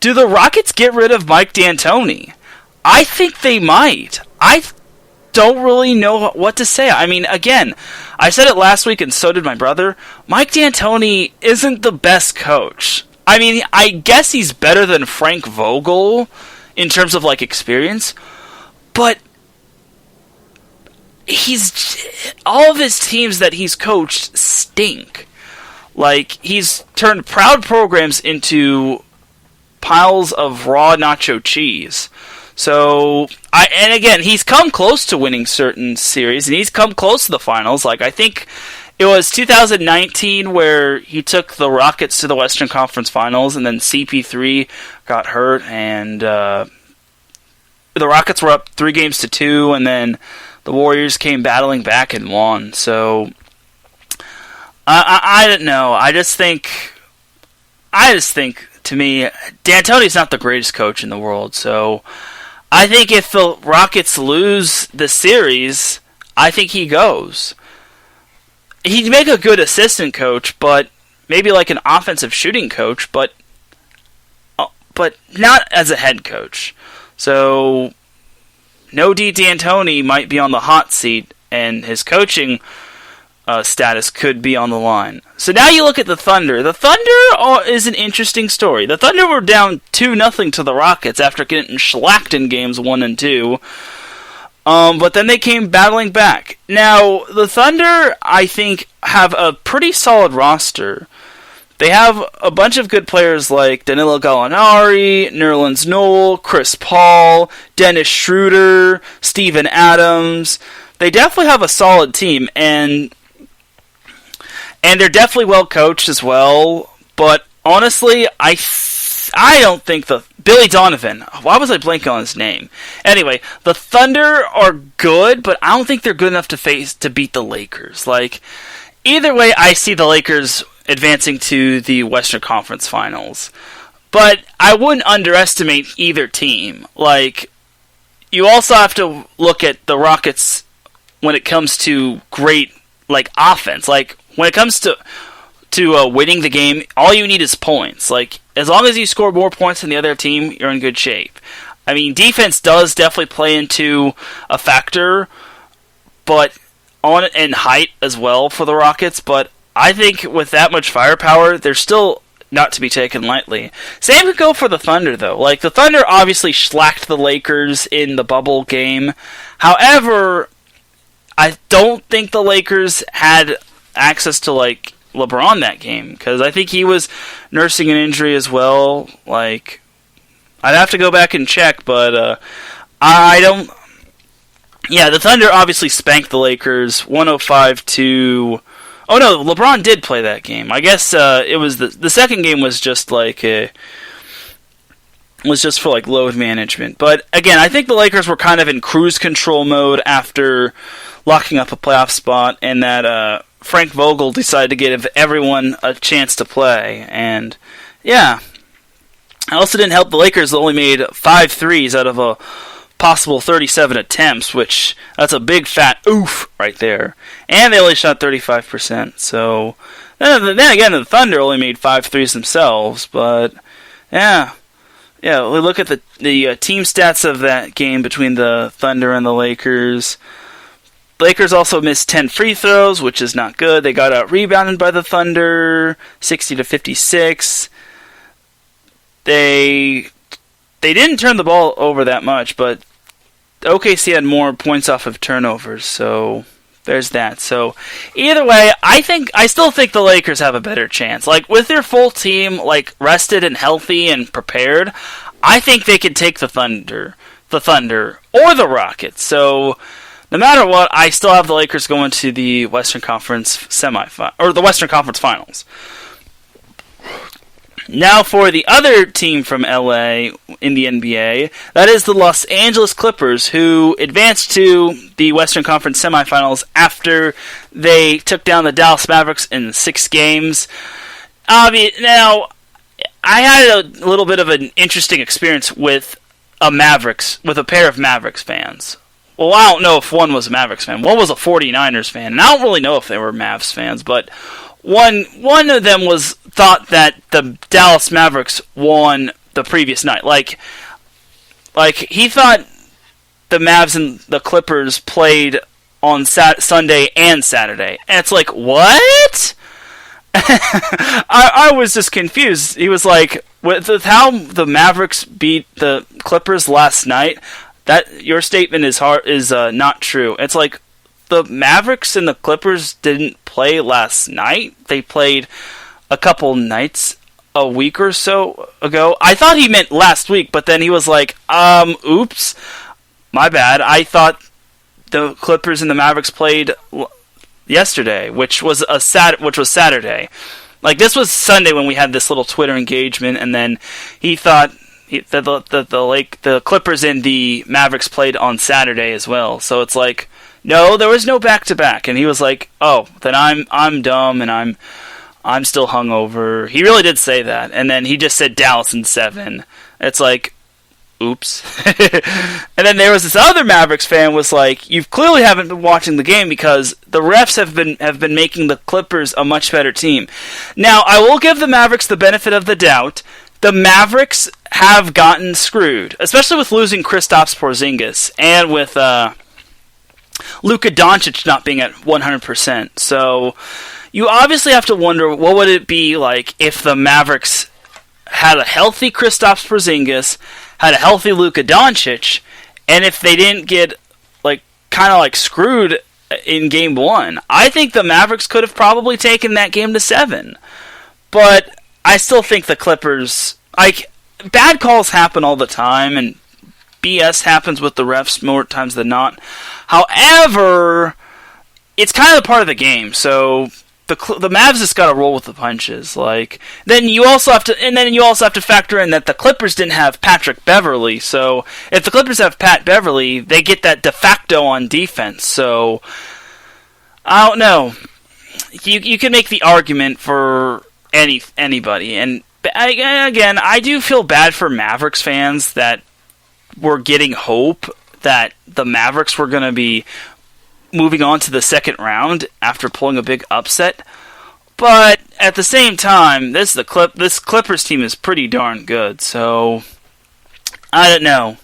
do the Rockets get rid of Mike D'Antoni? I think they might. I don't really know what to say. I mean, again, I said it last week and so did my brother. Mike D'Antoni isn't the best coach. I mean, I guess he's better than Frank Vogel in terms of, like, experience, but all of his teams that he's coached stink. Like, he's turned proud programs into piles of raw nacho cheese. So, and again, he's come close to winning certain series, and he's come close to the finals. Like, I think it was 2019 where he took the Rockets to the Western Conference Finals, and then CP3 got hurt, and the Rockets were up 3-2, and then the Warriors came battling back and won. So, I don't know. I just think, to me, D'Antoni's not the greatest coach in the world, so I think if the Rockets lose the series, I think he goes. He'd make a good assistant coach, but maybe like an offensive shooting coach, but not as a head coach. So, no D. D'Antoni might be on the hot seat, and his coaching status could be on the line. So now you look at the Thunder. The Thunder is an interesting story. The Thunder were down 2-0 to the Rockets after getting shellacked in games 1 and 2. But then they came battling back. Now, the Thunder, I think, have a pretty solid roster. They have a bunch of good players like Danilo Gallinari, Nerlens Noel, Chris Paul, Dennis Schroeder, Steven Adams. They definitely have a solid team, and they're definitely well coached as well. But honestly, I don't think Billy Donovan. Why was I blanking on his name? Anyway, the Thunder are good, but I don't think they're good enough to beat the Lakers. Like, either way, I see the Lakers advancing to the Western Conference Finals. But I wouldn't underestimate either team. Like, you also have to look at the Rockets when it comes to great, like, offense. Like, when it comes to to winning the game, all you need is points. Like, as long as you score more points than the other team, you're in good shape. I mean, defense does definitely play into a factor, but and height as well for the Rockets, but I think with that much firepower, they're still not to be taken lightly. Same could go for the Thunder, though. Like, the Thunder obviously slacked the Lakers in the bubble game. However, I don't think the Lakers had access to, like, LeBron that game, because I think he was nursing an injury as well. Like, I'd have to go back and check, but I don't... Yeah, the Thunder obviously spanked the Lakers 105 to... Oh no, LeBron did play that game. I guess it was the second game was just like was just for like load management. But again, I think the Lakers were kind of in cruise control mode after locking up a playoff spot, and that Frank Vogel decided to give everyone a chance to play. And yeah, it also didn't help the Lakers only made 5 threes out of a possible 37 attempts, which that's a big fat oof right there. And they only shot 35%. So then again, the Thunder only made 5 threes themselves. But yeah, we look at the team stats of that game between the Thunder and the Lakers. The Lakers also missed 10 free throws, which is not good. They got out rebounded by the Thunder, 60-56. They didn't turn the ball over that much, but OKC had more points off of turnovers, so there's that. So either way, I still think the Lakers have a better chance. Like, with their full team, like, rested and healthy and prepared, I think they could take the Thunder or the Rockets. So no matter what, I still have the Lakers going to the Western Conference or the Western Conference Finals. Now for the other team from LA in the NBA, that is the Los Angeles Clippers, who advanced to the Western Conference semifinals after they took down the Dallas Mavericks in 6 games. Now, I had a little bit of an interesting experience with a pair of Mavericks fans. Well, I don't know if one was a Mavericks fan. One was a 49ers fan, and I don't really know if they were Mavs fans, but one of them thought that the Dallas Mavericks won the previous night. Like he thought the Mavs and the Clippers played on Sunday and Saturday. And it's like, what? I was just confused. He was like, with how the Mavericks beat the Clippers last night, that your statement is not true. It's like, the Mavericks and the Clippers didn't play last night. They played a couple nights a week or so ago. I thought he meant last week, but then he was like, oops, my bad. I thought the Clippers and the Mavericks played yesterday, which was Saturday. Like, this was Sunday when we had this little Twitter engagement, and then he thought that the Clippers and the Mavericks played on Saturday as well. So it's like, no, there was no back-to-back, and he was like, "Oh, then I'm dumb and I'm still hungover." He really did say that, and then he just said Dallas in 7. It's like, oops. And then there was this other Mavericks fan was like, "You clearly haven't been watching the game because the refs have been making the Clippers a much better team." Now, I will give the Mavericks the benefit of the doubt. The Mavericks have gotten screwed, especially with losing Kristaps Porzingis and with Luka Doncic not being at 100%. So you obviously have to wonder, what would it be like if the Mavericks had a healthy Kristaps Porzingis, had a healthy Luka Doncic, and if they didn't get kind of screwed in Game 1. I think the Mavericks could have probably taken that game to 7. But I still think the Clippers, bad calls happen all the time, and BS happens with the refs more times than not. However, it's kind of a part of the game, so the Mavs just got to roll with the punches. Then you also have to factor in that the Clippers didn't have Patrick Beverley. So if the Clippers have Pat Beverley, they get that de facto on defense. So I don't know. You can make the argument for anybody, and again, I do feel bad for Mavericks fans that were getting hope that the Mavericks were going to be moving on to the second round after pulling a big upset. But at the same time, this Clippers team is pretty darn good. So I don't know.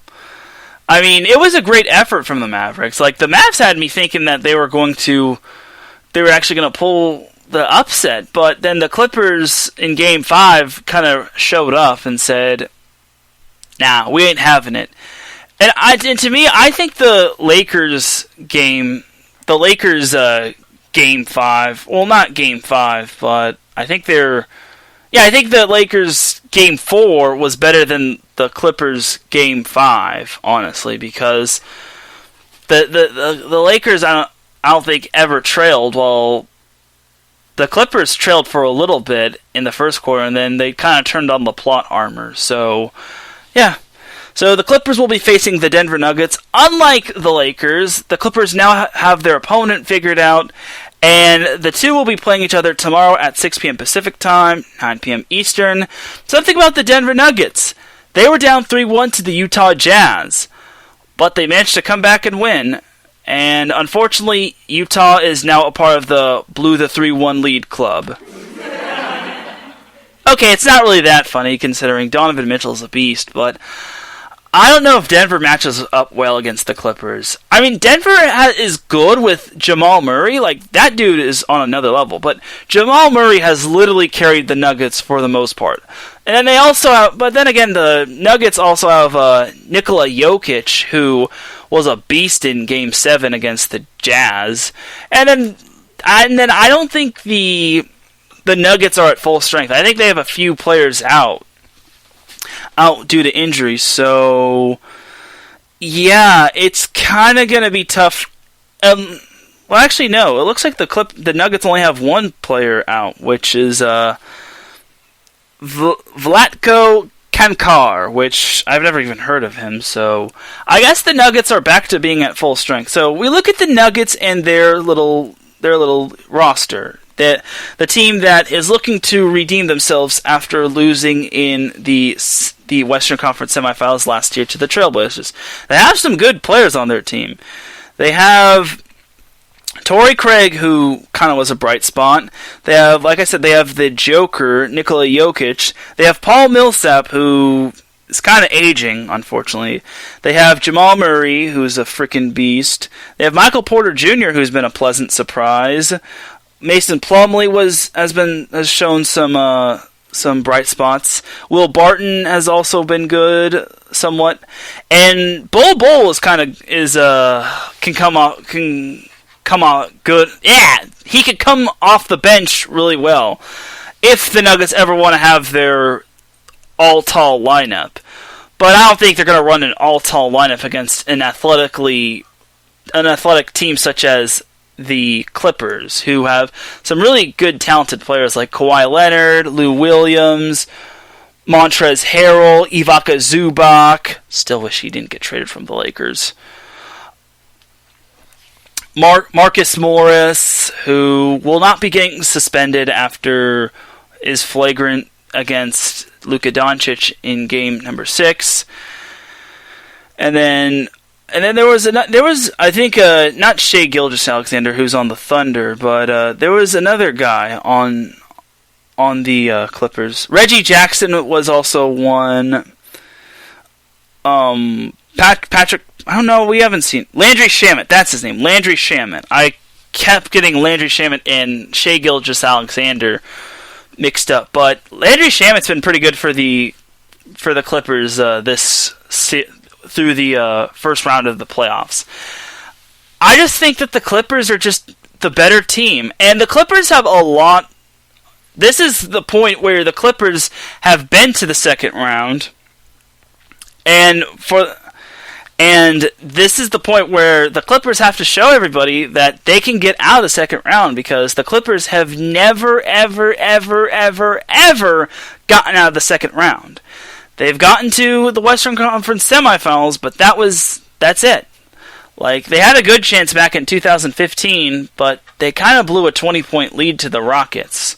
I mean, it was a great effort from the Mavericks. Like, the Mavs had me thinking that they were actually going to pull the upset, but then the Clippers in Game 5 kind of showed up and said, nah, we ain't having it. And to me, I think the Lakers Game 5, well, not Game 5, but I think the Lakers Game 4 was better than the Clippers Game 5, honestly, because the Lakers, I don't think, ever trailed. Well, the Clippers trailed for a little bit in the first quarter, and then they kind of turned on the plot armor. So, yeah. So the Clippers will be facing the Denver Nuggets. Unlike the Lakers, the Clippers now have their opponent figured out, and the two will be playing each other tomorrow at 6 p.m. Pacific Time, 9 p.m. Eastern. Something about the Denver Nuggets. They were down 3-1 to the Utah Jazz, but they managed to come back and win. And unfortunately, Utah is now a part of the blew the 3-1 lead club. Okay, it's not really that funny considering Donovan Mitchell's a beast, but I don't know if Denver matches up well against the Clippers. I mean, Denver is good with Jamal Murray. Like, that dude is on another level. But Jamal Murray has literally carried the Nuggets for the most part. And then they also have, but then again, the Nuggets also have Nikola Jokic, who was a beast in Game 7 against the Jazz. And then I don't think the Nuggets are at full strength. I think they have a few players out due to injury. So, yeah, it's kind of going to be tough. Well, actually, no. It looks like the Nuggets only have one player out, which is Vlatko Kankar, which I've never even heard of him. So, I guess the Nuggets are back to being at full strength. So, we look at the Nuggets and their little roster. The team that is looking to redeem themselves after losing in the Western Conference semifinals last year to the Trailblazers. They have some good players on their team. They have Torrey Craig, who kind of was a bright spot. They have, like I said, they have the Joker, Nikola Jokic. They have Paul Millsap, who is kind of aging, unfortunately. They have Jamal Murray, who's a freaking beast. They have Michael Porter Jr., who's been a pleasant surprise. Mason Plumlee has shown some bright spots. Will Barton has also been good somewhat, and Bol Bol can come out good. Yeah, he could come off the bench really well if the Nuggets ever want to have their all-tall lineup. But I don't think they're going to run an all-tall lineup against an athletic team such as the Clippers, who have some really good, talented players like Kawhi Leonard, Lou Williams, Montrezl Harrell, Ivica Zubac. Still wish he didn't get traded from the Lakers. Marcus Morris, who will not be getting suspended after his flagrant against Luka Doncic in game number 6. And then there was I think not Shai Gilgeous-Alexander, who's on the Thunder, but there was another guy on the Clippers. Reggie Jackson was also one. Patrick, I don't know, we haven't seen Landry Shamet. That's his name, Landry Shamet. I kept getting Landry Shamet and Shai Gilgeous-Alexander mixed up, but Landry Shamet's been pretty good for the Clippers through the first round of the playoffs. I just think that the Clippers are just the better team, and the Clippers have a lot. This is the point where the Clippers have been to the second round, and this is the point where the Clippers have to show everybody that they can get out of the second round, because the Clippers have never, ever, ever, ever, ever gotten out of the second round. They've gotten to the Western Conference semifinals, but that's it. Like, they had a good chance back in 2015, but they kind of blew a 20-point lead to the Rockets.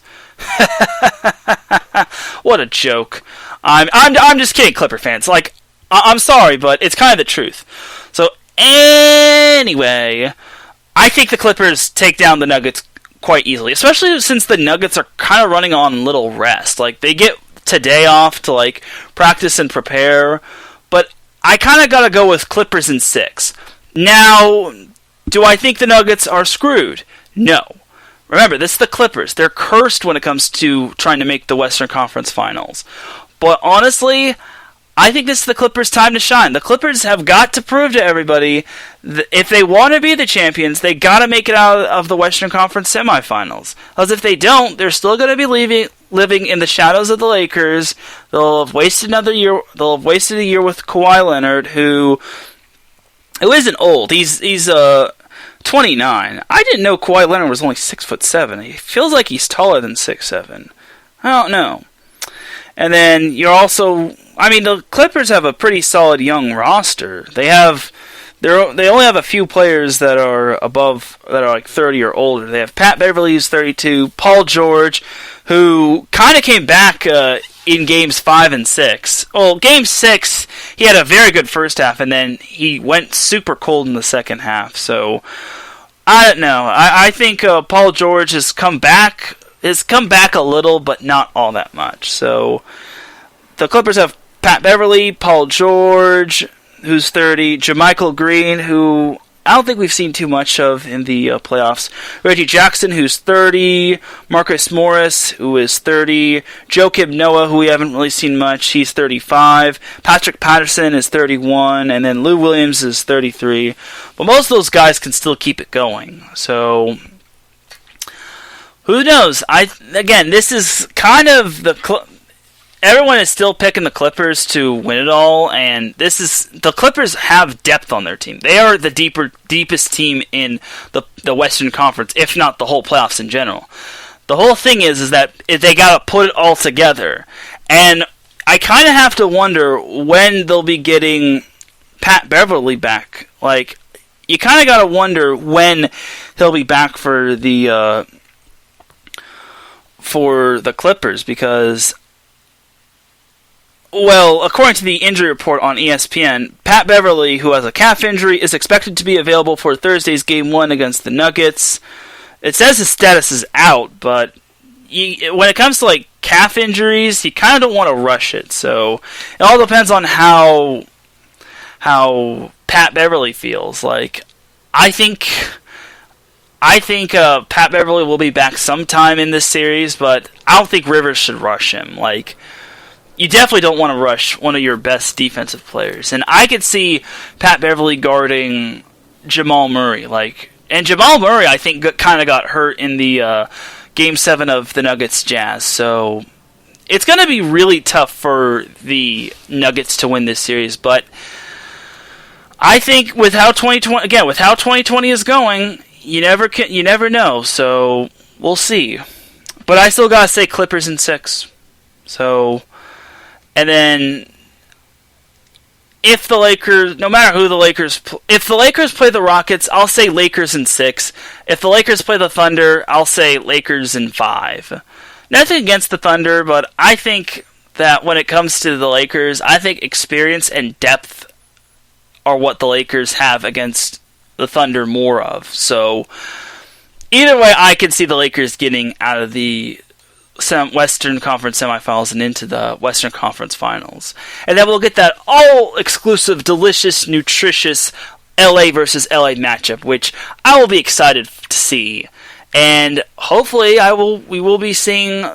What a joke. I'm just kidding, Clipper fans. Like, I'm sorry, but it's kind of the truth. So, anyway, I think the Clippers take down the Nuggets quite easily, especially since the Nuggets are kind of running on little rest. Like, they get today off to, like, practice and prepare, but I kind of got to go with Clippers in 6. Now, do I think the Nuggets are screwed? No. Remember, this is the Clippers. They're cursed when it comes to trying to make the Western Conference Finals. But honestly, I think this is the Clippers' time to shine. The Clippers have got to prove to everybody that if they want to be the champions, they got to make it out of the Western Conference semifinals. Because if they don't, they're still going to be living in the shadows of the Lakers. They'll have wasted another year. They'll have wasted a year with Kawhi Leonard, who isn't old. He's 29. I didn't know Kawhi Leonard was only 6'7". He feels like he's taller than 6'7". I don't know. And then you're also, I mean, the Clippers have a pretty solid young roster. They only have a few players that are like 30 or older. They have Pat Beverly, who's 32, Paul George, who kind of came back in games 5 and 6. Well, game 6, he had a very good first half, and then he went super cold in the second half. So I don't know. I think Paul George has come back a little, but not all that much. So the Clippers have Pat Beverly, Paul George, who's 30, JaMychal Green, who I don't think we've seen too much of in the playoffs, Reggie Jackson, who's 30, Marcus Morris, who is 30, Joakim Noah, who we haven't really seen much, he's 35, Patrick Patterson is 31, and then Lou Williams is 33. But most of those guys can still keep it going. So who knows? Again, this is kind of everyone is still picking the Clippers to win it all, and the Clippers have depth on their team. They are the deepest team in the Western Conference, if not the whole playoffs in general. The whole thing is that they got to put it all together, and I kind of have to wonder when they'll be getting Pat Beverly back. Like, you kind of got to wonder when he'll be back for the Clippers, because, well, according to the injury report on ESPN, Pat Beverly, who has a calf injury, is expected to be available for Thursday's Game 1 against the Nuggets. It says his status is out, but when it comes to, like, calf injuries, you kind of don't want to rush it. So it all depends on how Pat Beverly feels. Like, I think Pat Beverly will be back sometime in this series, but I don't think Rivers should rush him. Like, you definitely don't want to rush one of your best defensive players. And I could see Pat Beverly guarding Jamal Murray. And Jamal Murray, I think, kind of got hurt in the Game 7 of the Nuggets Jazz. So it's going to be really tough for the Nuggets to win this series. But I think with how 2020 is going, you never know. So we'll see. But I still got to say Clippers in 6. So, and then if the Lakers, no matter who the Lakers, if the Lakers play the Rockets, I'll say Lakers in 6. If the Lakers play the Thunder, I'll say Lakers in 5. Nothing against the Thunder, but I think that when it comes to the Lakers, I think experience and depth are what the Lakers have against the Thunder more of. So either way, I can see the Lakers getting out of the Western Conference semifinals and into the Western Conference finals. And then we'll get that all-exclusive, delicious, nutritious LA versus LA matchup, which I will be excited to see. And hopefully we will be seeing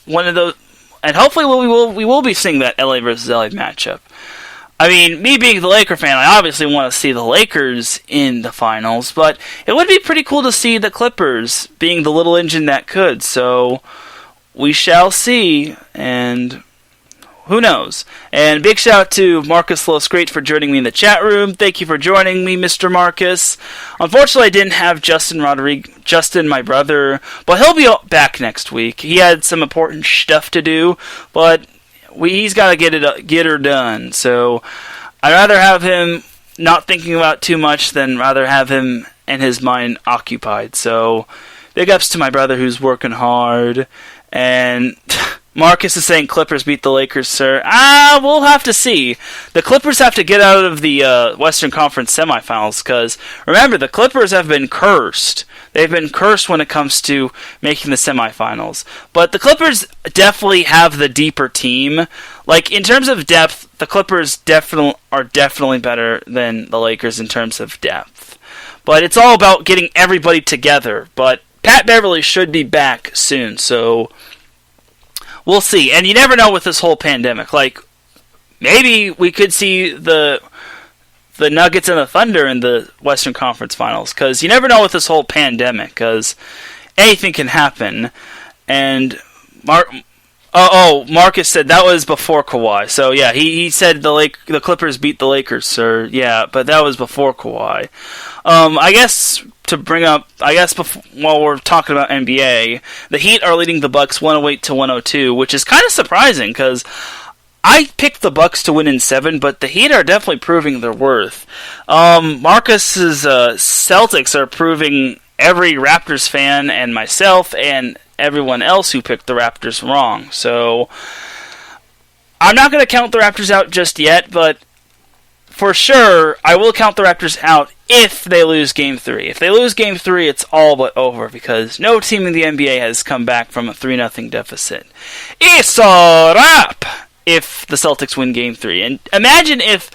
one of those, and hopefully we will be seeing that LA versus LA matchup. I mean, me being the Laker fan, I obviously want to see the Lakers in the finals, but it would be pretty cool to see the Clippers being the little engine that could. So we shall see, and who knows? And big shout out to Marcus Loscrate for joining me in the chat room. Thank you for joining me, Mr. Marcus. Unfortunately, I didn't have Justin, my brother, but he'll be back next week. He had some important stuff to do, but he's got to get her done. So I'd rather have him not thinking about too much than rather have him and his mind occupied. So big ups to my brother who's working hard. And Marcus is saying Clippers beat the Lakers, sir. We'll have to see. The Clippers have to get out of the Western Conference semifinals because, remember, the Clippers have been cursed. They've been cursed when it comes to making the semifinals. But the Clippers definitely have the deeper team. Like, in terms of depth, the Clippers are definitely better than the Lakers in terms of depth. But it's all about getting everybody together. But Pat Beverly should be back soon, so we'll see. And you never know with this whole pandemic. Like, maybe we could see the Nuggets and the Thunder in the Western Conference Finals, because you never know with this whole pandemic, because anything can happen. And Marcus said that was before Kawhi. So yeah, he said the Clippers beat the Lakers, sir. Yeah, but that was before Kawhi. I guess to bring up, while we're talking about NBA, the Heat are leading the Bucks 108-102, which is kind of surprising because I picked the Bucks to win in 7, but the Heat are definitely proving their worth. Marcus's Celtics are proving every Raptors fan and myself and everyone else who picked the Raptors wrong. So I'm not going to count the Raptors out just yet, but for sure I will count the Raptors out if they lose Game 3. If they lose Game 3, it's all but over, because no team in the NBA has come back from a 3-0 deficit. It's a wrap if the Celtics win Game 3. And imagine if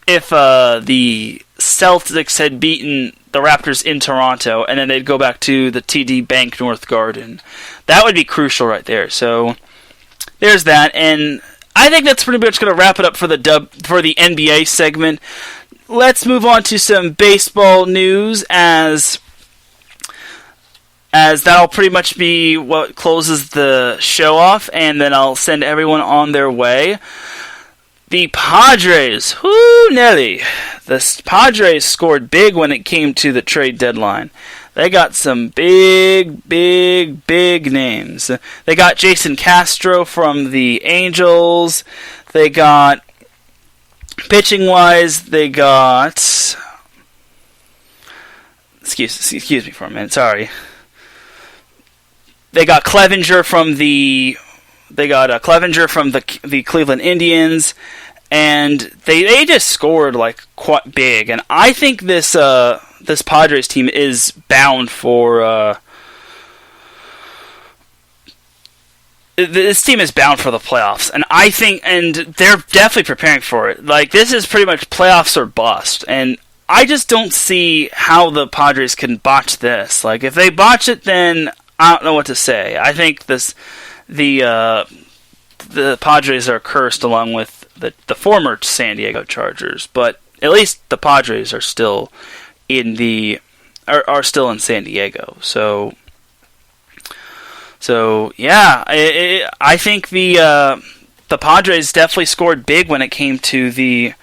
the Celtics had beaten the Raptors in Toronto, and then they'd go back to the TD Bank North Garden. That would be crucial right there. So there's that, and I think that's pretty much going to wrap it up for the NBA segment. Let's move on to some baseball news, as that'll pretty much be what closes the show off, and then I'll send everyone on their way. The Padres, Nelly. The Padres scored big when it came to the trade deadline. They got some big names. They got Jason Castro from the Angels. They got, pitching-wise, they got... Excuse me for a minute, sorry. They got Clevenger from the Cleveland Indians, and they just scored like quite big. And I think this Padres team is bound for this team is bound for the playoffs, and they're definitely preparing for it. Like, this is pretty much playoffs or bust, and I just don't see how the Padres can botch this. Like, if they botch it, then I don't know what to say. I think the Padres are cursed, along with the former San Diego Chargers, but at least the Padres are still in San Diego. So yeah, I think the Padres definitely scored big when it came to the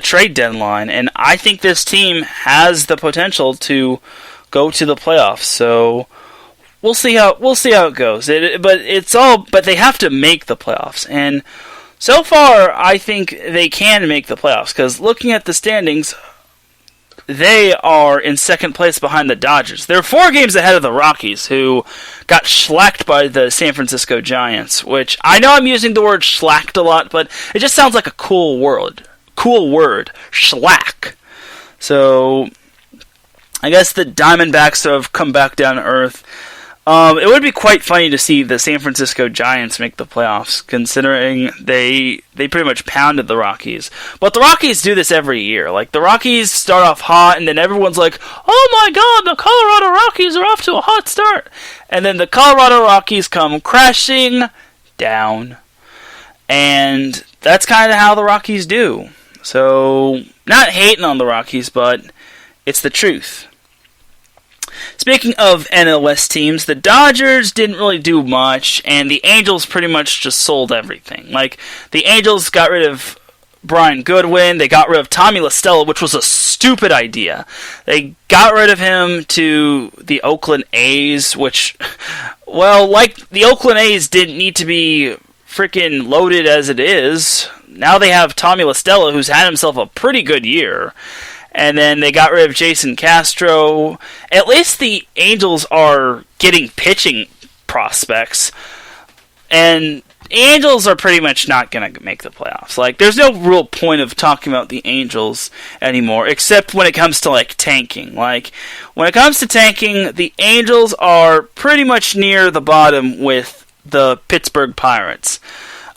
trade deadline, and I think this team has the potential to go to the playoffs. So we'll see how it goes. But they have to make the playoffs, and so far I think they can make the playoffs, because looking at the standings, they are in second place behind the Dodgers. They're 4 games ahead of the Rockies, who got shellacked by the San Francisco Giants, which I know I'm using the word shellacked a lot, but it just sounds like a cool word, shellack. So I guess the Diamondbacks have come back down to earth. It would be quite funny to see the San Francisco Giants make the playoffs, considering they pretty much pounded the Rockies. But the Rockies do this every year. Like, the Rockies start off hot, and then everyone's like, oh my god, the Colorado Rockies are off to a hot start. And then the Colorado Rockies come crashing down. And that's kind of how the Rockies do. So, not hating on the Rockies, but it's the truth. Speaking of NL West teams, the Dodgers didn't really do much, and the Angels pretty much just sold everything. Like, the Angels got rid of Brian Goodwin, they got rid of Tommy La Stella, which was a stupid idea. They got rid of him to the Oakland A's, which, well, like, the Oakland A's didn't need to be freaking loaded as it is. Now they have Tommy La Stella, who's had himself a pretty good year. And then they got rid of Jason Castro. At least the Angels are getting pitching prospects. And Angels are pretty much not going to make the playoffs. Like, there's no real point of talking about the Angels anymore, except when it comes to, like, tanking. Like, when it comes to tanking, the Angels are pretty much near the bottom with the Pittsburgh Pirates.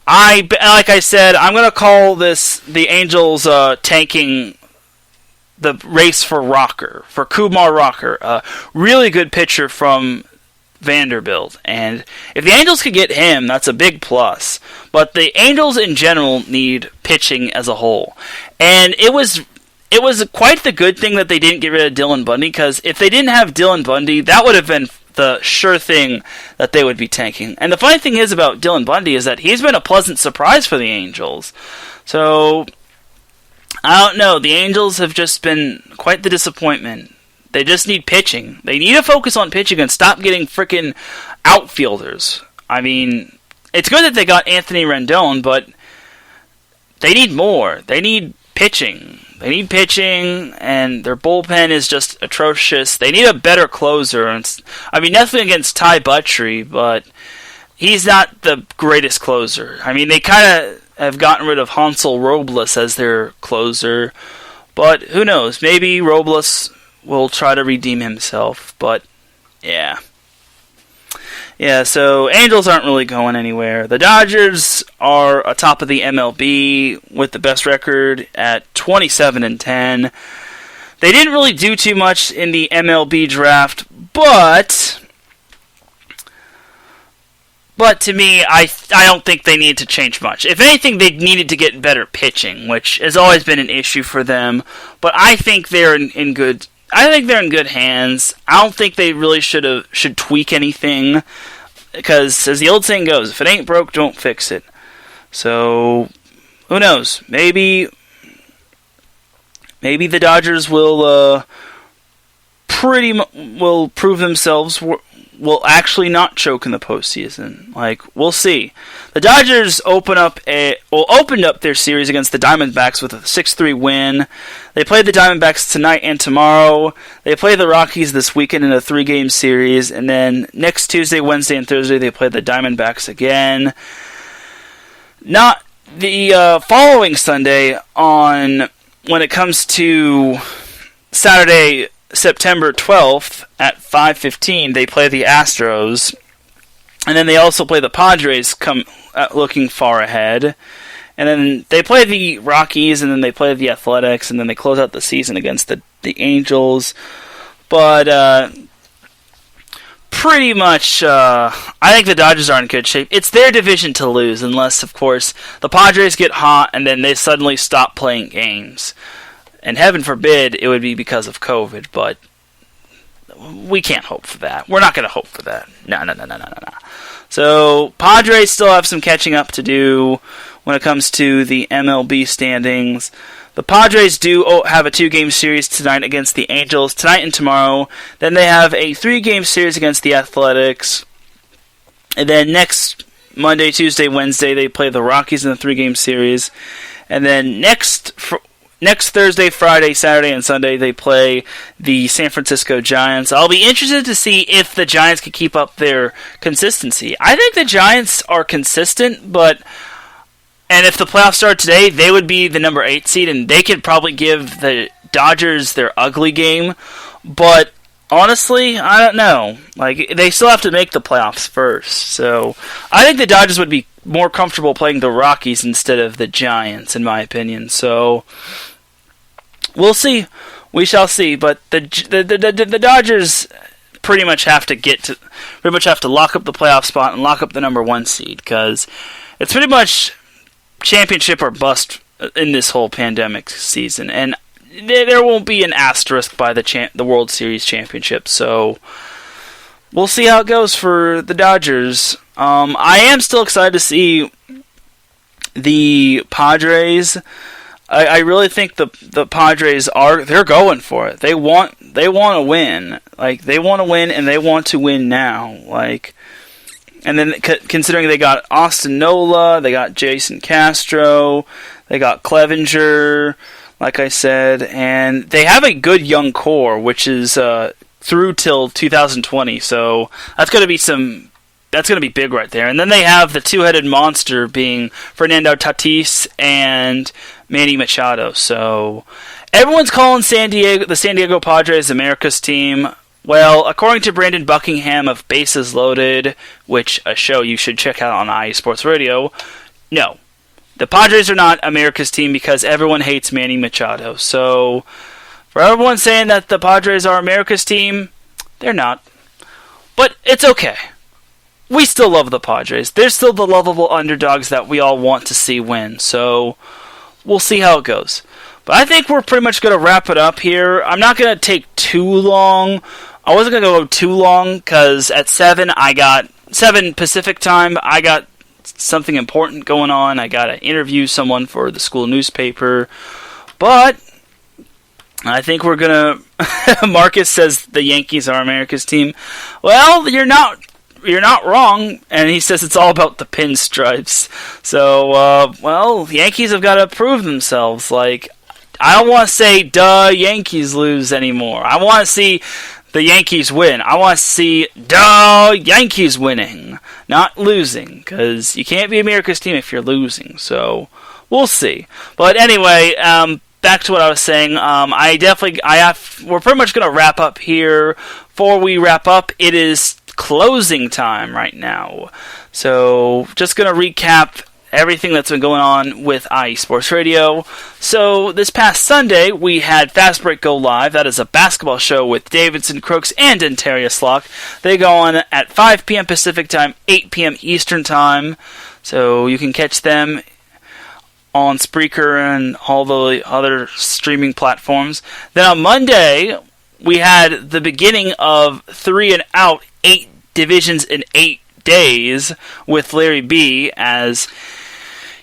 Like I said, I'm going to call this the Angels tanking the race for Kumar Rocker. A really good pitcher from Vanderbilt, and if the Angels could get him, that's a big plus. But the Angels in general need pitching as a whole, and it was quite the good thing that they didn't get rid of Dylan Bundy, because if they didn't have Dylan Bundy, that would have been the sure thing that they would be tanking. And the funny thing is about Dylan Bundy is that he's been a pleasant surprise for the Angels. So I don't know, the Angels have just been quite the disappointment. They just need pitching. They need to focus on pitching and stop getting freaking outfielders. I mean, it's good that they got Anthony Rendon, but they need more. They need pitching. They need pitching, and their bullpen is just atrocious. They need a better closer. I mean, nothing against Ty Buttrey, but he's not the greatest closer. I mean, they kind of have gotten rid of Hansel Robles as their closer, but who knows? Maybe Robles will try to redeem himself, but yeah. Yeah, so Angels aren't really going anywhere. The Dodgers are atop of the MLB with the best record at 27-10. They didn't really do too much in the MLB draft, but to me, I don't think they need to change much. If anything, they needed to get better pitching, which has always been an issue for them. But I think they're in good. I think they're in good hands. I don't think they really should tweak anything, because as the old saying goes, if it ain't broke, don't fix it. So who knows? Maybe the Dodgers will prove themselves. Will actually not choke in the postseason. Like, we'll see. The Dodgers opened up their series against the Diamondbacks with a 6-3 win. They played the Diamondbacks tonight and tomorrow. They play the Rockies this weekend in a 3-game series, and then next Tuesday, Wednesday, and Thursday they play the Diamondbacks again. Not the following Sunday when it comes to Saturday, September 12th at 5:15, they play the Astros, and then they also play the Padres looking far ahead, and then they play the Rockies, and then they play the Athletics, and then they close out the season against the Angels. But pretty much, I think the Dodgers are in good shape. It's their division to lose, unless, of course, the Padres get hot and then they suddenly stop playing games. And heaven forbid it would be because of COVID, but we can't hope for that. We're not going to hope for that. No. So, Padres still have some catching up to do when it comes to the MLB standings. The Padres do have a 2-game series tonight against the Angels, tonight and tomorrow. Then they have a 3-game series against the Athletics. And then next Monday, Tuesday, Wednesday, they play the Rockies in a 3-game series. And then next Thursday, Friday, Saturday, and Sunday, they play the San Francisco Giants. I'll be interested to see if the Giants can keep up their consistency. I think the Giants are consistent, and if the playoffs start today, they would be the number 8 seed, and they could probably give the Dodgers their ugly game. But honestly, I don't know. Like, they still have to make the playoffs first. So I think the Dodgers would be more comfortable playing the Rockies instead of the Giants, in my opinion. So we'll see. We shall see. But the Dodgers pretty much have to lock up the playoff spot and lock up the number 1 seed, because it's pretty much championship or bust in this whole pandemic season, and there won't be an asterisk by the World Series championship. So we'll see how it goes for the Dodgers. I am still excited to see the Padres. I really think the Padres they're going for it. They want to win. Like, they want to win, and they want to win now. Like, and then considering they got Austin Nola, they got Jason Castro, they got Clevenger, like I said, and they have a good young core, which is through till 2020. So that's going to be some be big right there. And then they have the two-headed monster being Fernando Tatis and Manny Machado. So everyone's calling the San Diego Padres America's team. Well, according to Brandon Buckingham of Bases Loaded, which a show you should check out on IE Sports Radio, no. The Padres are not America's team because everyone hates Manny Machado. So, for everyone saying that the Padres are America's team, they're not. But it's okay. We still love the Padres. They're still the lovable underdogs that we all want to see win. So, we'll see how it goes. But I think we're pretty much going to wrap it up here. I'm not going to take too long. I wasn't going to go too long because at 7 Pacific time, I got something important going on. I got to interview someone for the school newspaper. But I think we're going to... Marcus says the Yankees are America's team. Well, you're not wrong, and he says it's all about the pinstripes. So, the Yankees have got to prove themselves. Like, I don't want to say, duh, Yankees lose anymore. I want to see the Yankees win. I want to see, duh, Yankees winning, not losing, because you can't be America's team if you're losing. So, we'll see. But anyway, back to what I was saying. We're pretty much going to wrap up here. Before we wrap up, it is closing time right now. So, just going to recap everything that's been going on with IE Sports Radio. So, this past Sunday, we had Fast Break Go Live. That is a basketball show with Davidson Crooks and Dentarius Locke. They go on at 5 p.m. Pacific Time, 8 p.m. Eastern Time. So, you can catch them on Spreaker and all the other streaming platforms. Then on Monday, we had the beginning of 3 and Out, 8 divisions in 8 days with Larry B, as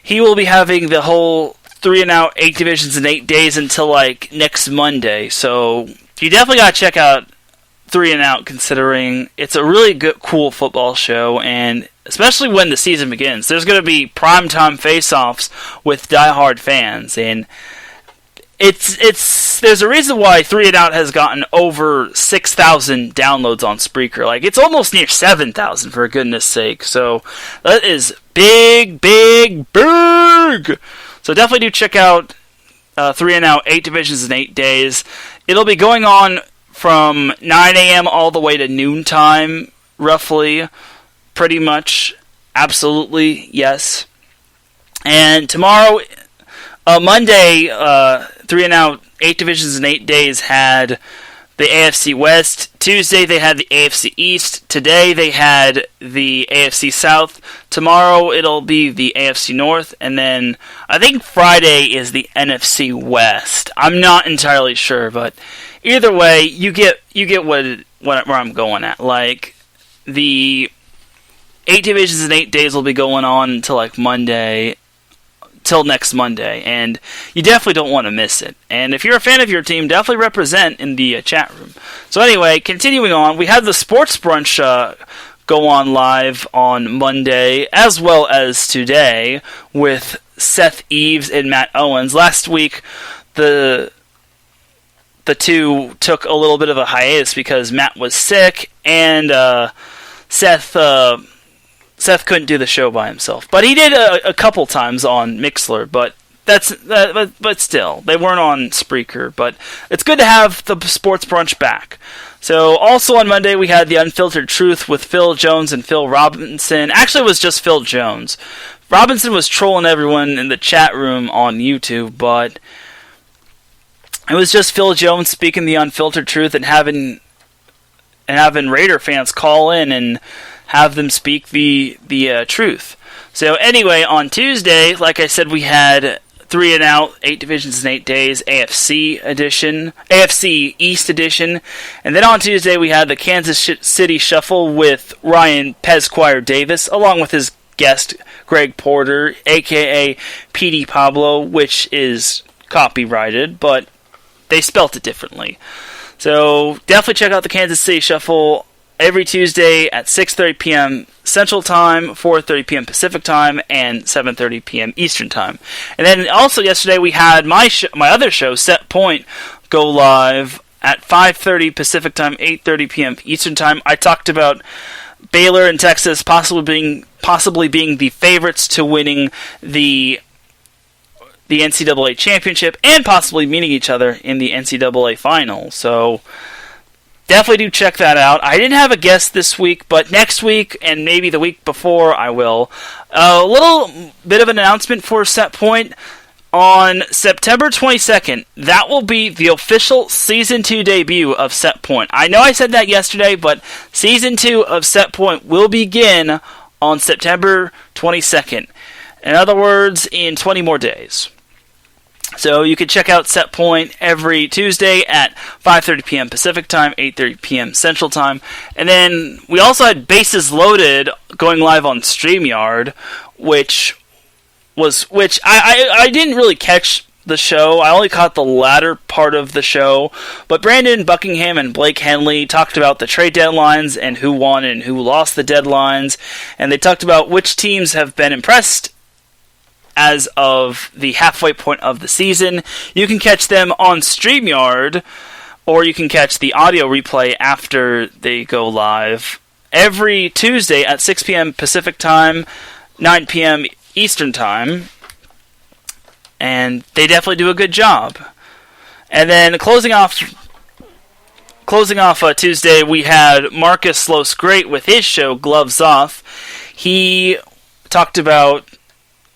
he will be having the whole 3 and Out, 8 divisions in 8 days until like next Monday. So you definitely got to check out 3 and Out, considering it's a really good, cool football show, and especially when the season begins, there's going to be primetime face-offs with diehard fans, and there's a reason why 3 and Out has gotten over 6,000 downloads on Spreaker. Like, it's almost near 7,000, for goodness sake. So that is big, big, big. So definitely do check out 3 and Out, 8 divisions in 8 days. It'll be going on from 9 a.m. all the way to noontime, roughly. Pretty much. Absolutely, yes. And tomorrow, Monday, 3 and Out, 8 divisions in 8 days had the AFC West. Tuesday they had the AFC East. Today they had the AFC South. Tomorrow it'll be the AFC North. And then I think Friday is the NFC West. I'm not entirely sure, but either way, you get where I'm going at. Like, the 8 divisions in 8 days will be going on until like Monday, till next Monday, and you definitely don't want to miss it. And if you're a fan of your team, definitely represent in the chat room. So anyway, continuing on, we had the Sports Brunch go on live on Monday, as well as today, with Seth Eves and Matt Owens. Last week, the two took a little bit of a hiatus because Matt was sick, and Seth couldn't do the show by himself, but he did a couple times on Mixlr. But but still, they weren't on Spreaker. But it's good to have the Sports Brunch back. So also on Monday we had the Unfiltered Truth with Phil Jones and Phil Robinson. Actually, it was just Phil Jones. Robinson was trolling everyone in the chat room on YouTube, but it was just Phil Jones speaking the unfiltered truth and having Raider fans call in and have them speak the truth. So anyway, on Tuesday, like I said, we had 3 and Out, 8 divisions in 8 days, AFC East edition. And then on Tuesday, we had the Kansas City Shuffle with Ryan Pezquire Davis, along with his guest, Greg Porter, a.k.a. PD Pablo, which is copyrighted, but they spelt it differently. So definitely check out the Kansas City Shuffle every Tuesday at 6:30 p.m. Central Time, 4:30 p.m. Pacific Time, and 7:30 p.m. Eastern Time. And then also yesterday we had my other show, Set Point, go live at 5:30 Pacific Time, 8:30 p.m. Eastern Time. I talked about Baylor and Texas possibly being the favorites to winning the NCAA championship and possibly meeting each other in the NCAA final. So definitely do check that out. I didn't have a guest this week, but next week and maybe the week before I will. A little bit of an announcement for Set Point. On September 22nd, that will be the official Season 2 debut of Set Point. I know I said that yesterday, but Season 2 of Set Point will begin on September 22nd. In other words, in 20 more days. So you can check out Set Point every Tuesday at 5:30 p.m. Pacific Time, 8:30 p.m. Central Time. And then we also had Bases Loaded going live on StreamYard, which I didn't really catch the show. I only caught the latter part of the show. But Brandon Buckingham and Blake Henley talked about the trade deadlines and who won and who lost the deadlines. And they talked about which teams have been impressed as of the halfway point of the season. You can catch them on StreamYard, or you can catch the audio replay after they go live every Tuesday at 6 p.m. Pacific Time, 9 p.m. Eastern Time, and they definitely do a good job. And then closing off Tuesday, we had Marcus Sloss-Great with his show Gloves Off. He talked about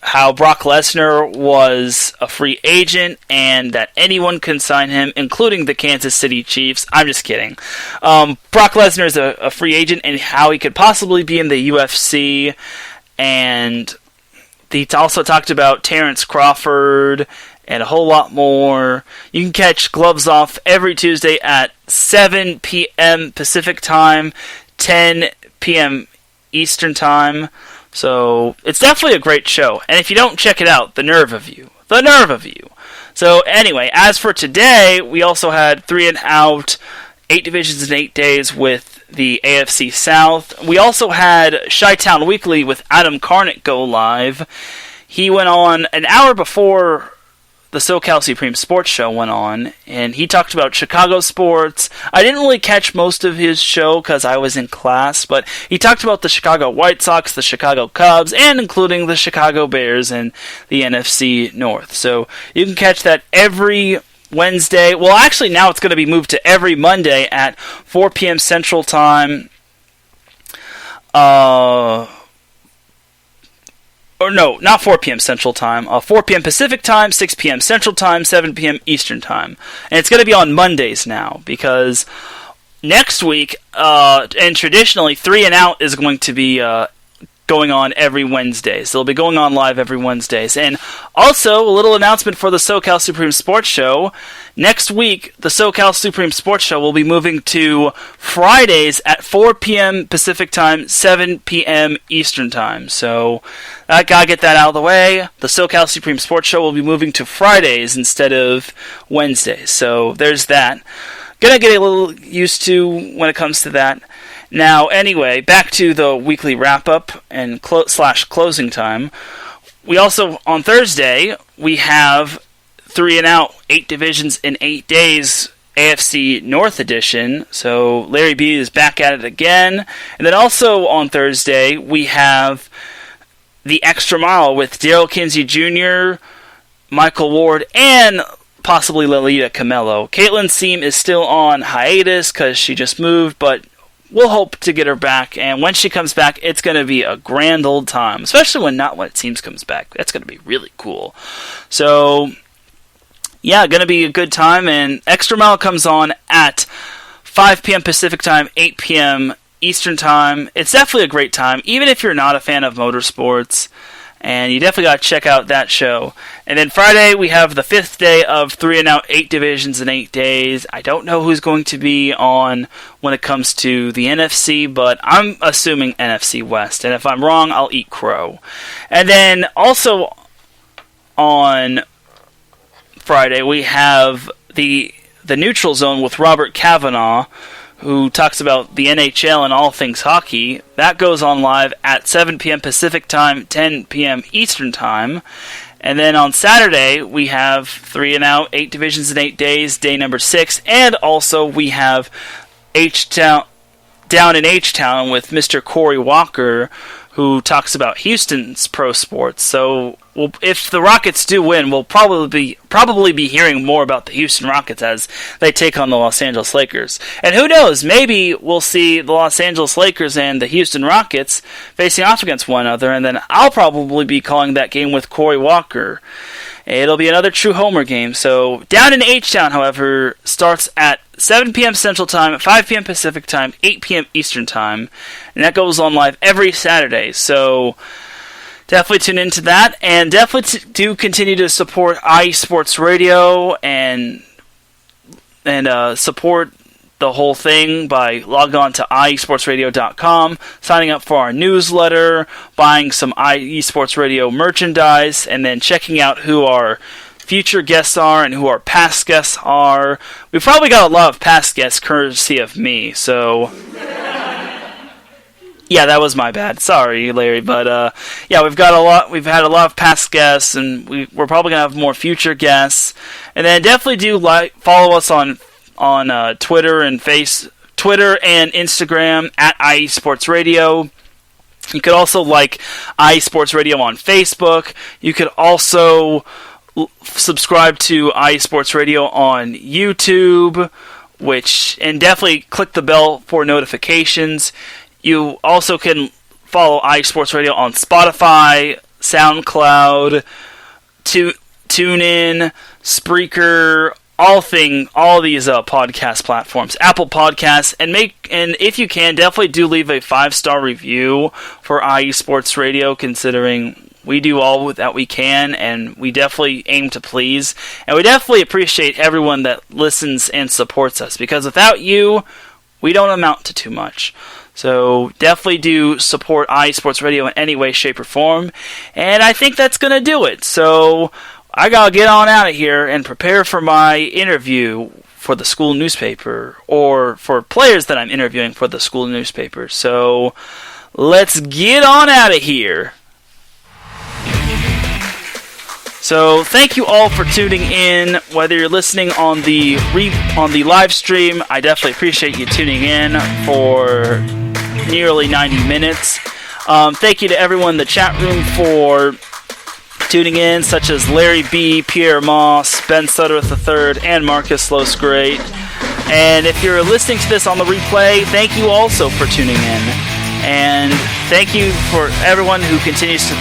how Brock Lesnar was a free agent and that anyone can sign him, including the Kansas City Chiefs. I'm just kidding. Brock Lesnar is a free agent and how he could possibly be in the UFC, and he also talked about Terrence Crawford and a whole lot more. You can catch Gloves Off every Tuesday at 7 p.m. Pacific Time, 10 p.m. Eastern Time. So it's definitely a great show. And if you don't check it out, the nerve of you. The nerve of you. So anyway, as for today, we also had 3 and Out, 8 divisions in 8 days with the AFC South. We also had Chi-Town Weekly with Adam Carnett go live. He went on an hour before the SoCal Supreme Sports Show went on, and he talked about Chicago sports. I didn't really catch most of his show because I was in class, but he talked about the Chicago White Sox, the Chicago Cubs, and including the Chicago Bears and the NFC North. So you can catch that every Wednesday. Well, actually, now it's going to be moved to every Monday at 4 p.m. Central Time. Or no, not 4 p.m. Central Time. 4 p.m. Pacific Time, 6 p.m. Central Time, 7 p.m. Eastern Time. And it's going to be on Mondays now, because next week, and traditionally, 3 and Out is going to be going on every Wednesday. So they'll be going on live every Wednesdays. And also, a little announcement for the SoCal Supreme Sports Show. Next week, the SoCal Supreme Sports Show will be moving to Fridays at 4 p.m. Pacific Time, 7 p.m. Eastern Time. So I gotta get that out of the way. The SoCal Supreme Sports Show will be moving to Fridays instead of Wednesdays. So there's that. Gonna get a little used to when it comes to that. Now, anyway, back to the weekly wrap-up and closing time. We also, on Thursday, we have 3 and Out, 8 divisions in 8 days, AFC North edition. So Larry B is back at it again. And then also on Thursday, we have the Extra Mile with Daryl Kinsey Jr., Michael Ward, and possibly Lolita Camello. Caitlin Seam is still on hiatus because she just moved, but we'll hope to get her back, and when she comes back, it's going to be a grand old time, especially when Not What It Seems comes back. That's going to be really cool. So, yeah, going to be a good time, and Extra Mile comes on at 5 p.m. Pacific Time, 8 p.m. Eastern Time. It's definitely a great time, even if you're not a fan of motorsports, and you definitely got to check out that show. And then Friday, we have the 5th day of 3 and Out, 8 divisions in 8 days. I don't know who's going to be on when it comes to the NFC, but I'm assuming NFC West. And if I'm wrong, I'll eat crow. And then also on Friday, we have the Neutral Zone with Robert Kavanaugh, who talks about the NHL and all things hockey. That goes on live at 7 p.m. Pacific Time, 10 p.m. Eastern Time. And then on Saturday, we have 3 and Out, 8 divisions in 8 days, day number 6. And also we have H-Town Down in H-Town with Mr. Corey Walker, who talks about Houston's pro sports. So if the Rockets do win, we'll probably be hearing more about the Houston Rockets as they take on the Los Angeles Lakers. And who knows, maybe we'll see the Los Angeles Lakers and the Houston Rockets facing off against one another, and then I'll probably be calling that game with Corey Walker. It'll be another true homer game. So Down in H-Town, however, starts at 7 p.m. Central Time, 5 p.m. Pacific Time, 8 p.m. Eastern Time, and that goes on live every Saturday. So definitely tune into that, and definitely do continue to support IE Sports Radio and support the whole thing by logging on to iesportsradio.com, signing up for our newsletter, buying some IE Sports Radio merchandise, and then checking out who our future guests are and who our past guests are. We've probably got a lot of past guests courtesy of me, so yeah, that was my bad. Sorry, Larry, but yeah, we've had a lot of past guests, and we're probably gonna have more future guests. And then definitely do follow us on Twitter and Instagram at IE Sports Radio. You could also like IE Sports Radio on Facebook. You could also subscribe to IE Sports Radio on YouTube, and definitely click the bell for notifications. You also can follow IE Sports Radio on Spotify, SoundCloud, TuneIn, Spreaker, all these podcast platforms, Apple Podcasts, and if you can, definitely do leave a 5-star review for IE Sports Radio, considering we do all that we can, and we definitely aim to please, and we definitely appreciate everyone that listens and supports us, because without you, we don't amount to too much. So definitely do support IE Sports Radio in any way, shape, or form, and I think that's going to do it. So I gotta get on out of here and prepare for my interview for the school newspaper, or for players that I'm interviewing for the school newspaper. So let's get on out of here. So thank you all for tuning in. Whether you're listening on the live stream, I definitely appreciate you tuning in for nearly 90 minutes. Thank you to everyone in the chat room for tuning in, such as Larry B., Pierre Moss, Ben Sutterth III, and Marcus Losgreat. And if you're listening to this on the replay, thank you also for tuning in. And thank you for everyone who continues to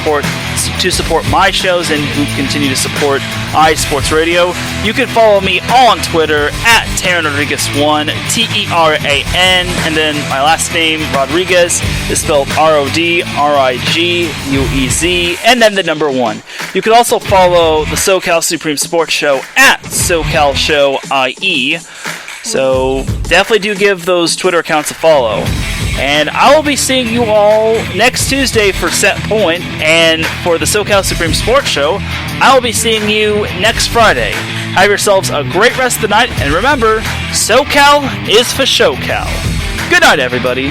support my shows and who continue to support IE Sports Radio. You can follow me on Twitter at Taran Rodriguez1, Teran, and then my last name, Rodriguez, is spelled Rodriguez, and then the number 1. You can also follow the SoCal Supreme Sports Show at SoCal Show IE. So definitely do give those Twitter accounts a follow. And I will be seeing you all next Tuesday for Set Point, and for the SoCal Supreme Sports Show, I will be seeing you next Friday. Have yourselves a great rest of the night, and remember, SoCal is for SoCal. Good night, everybody.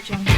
Jungle.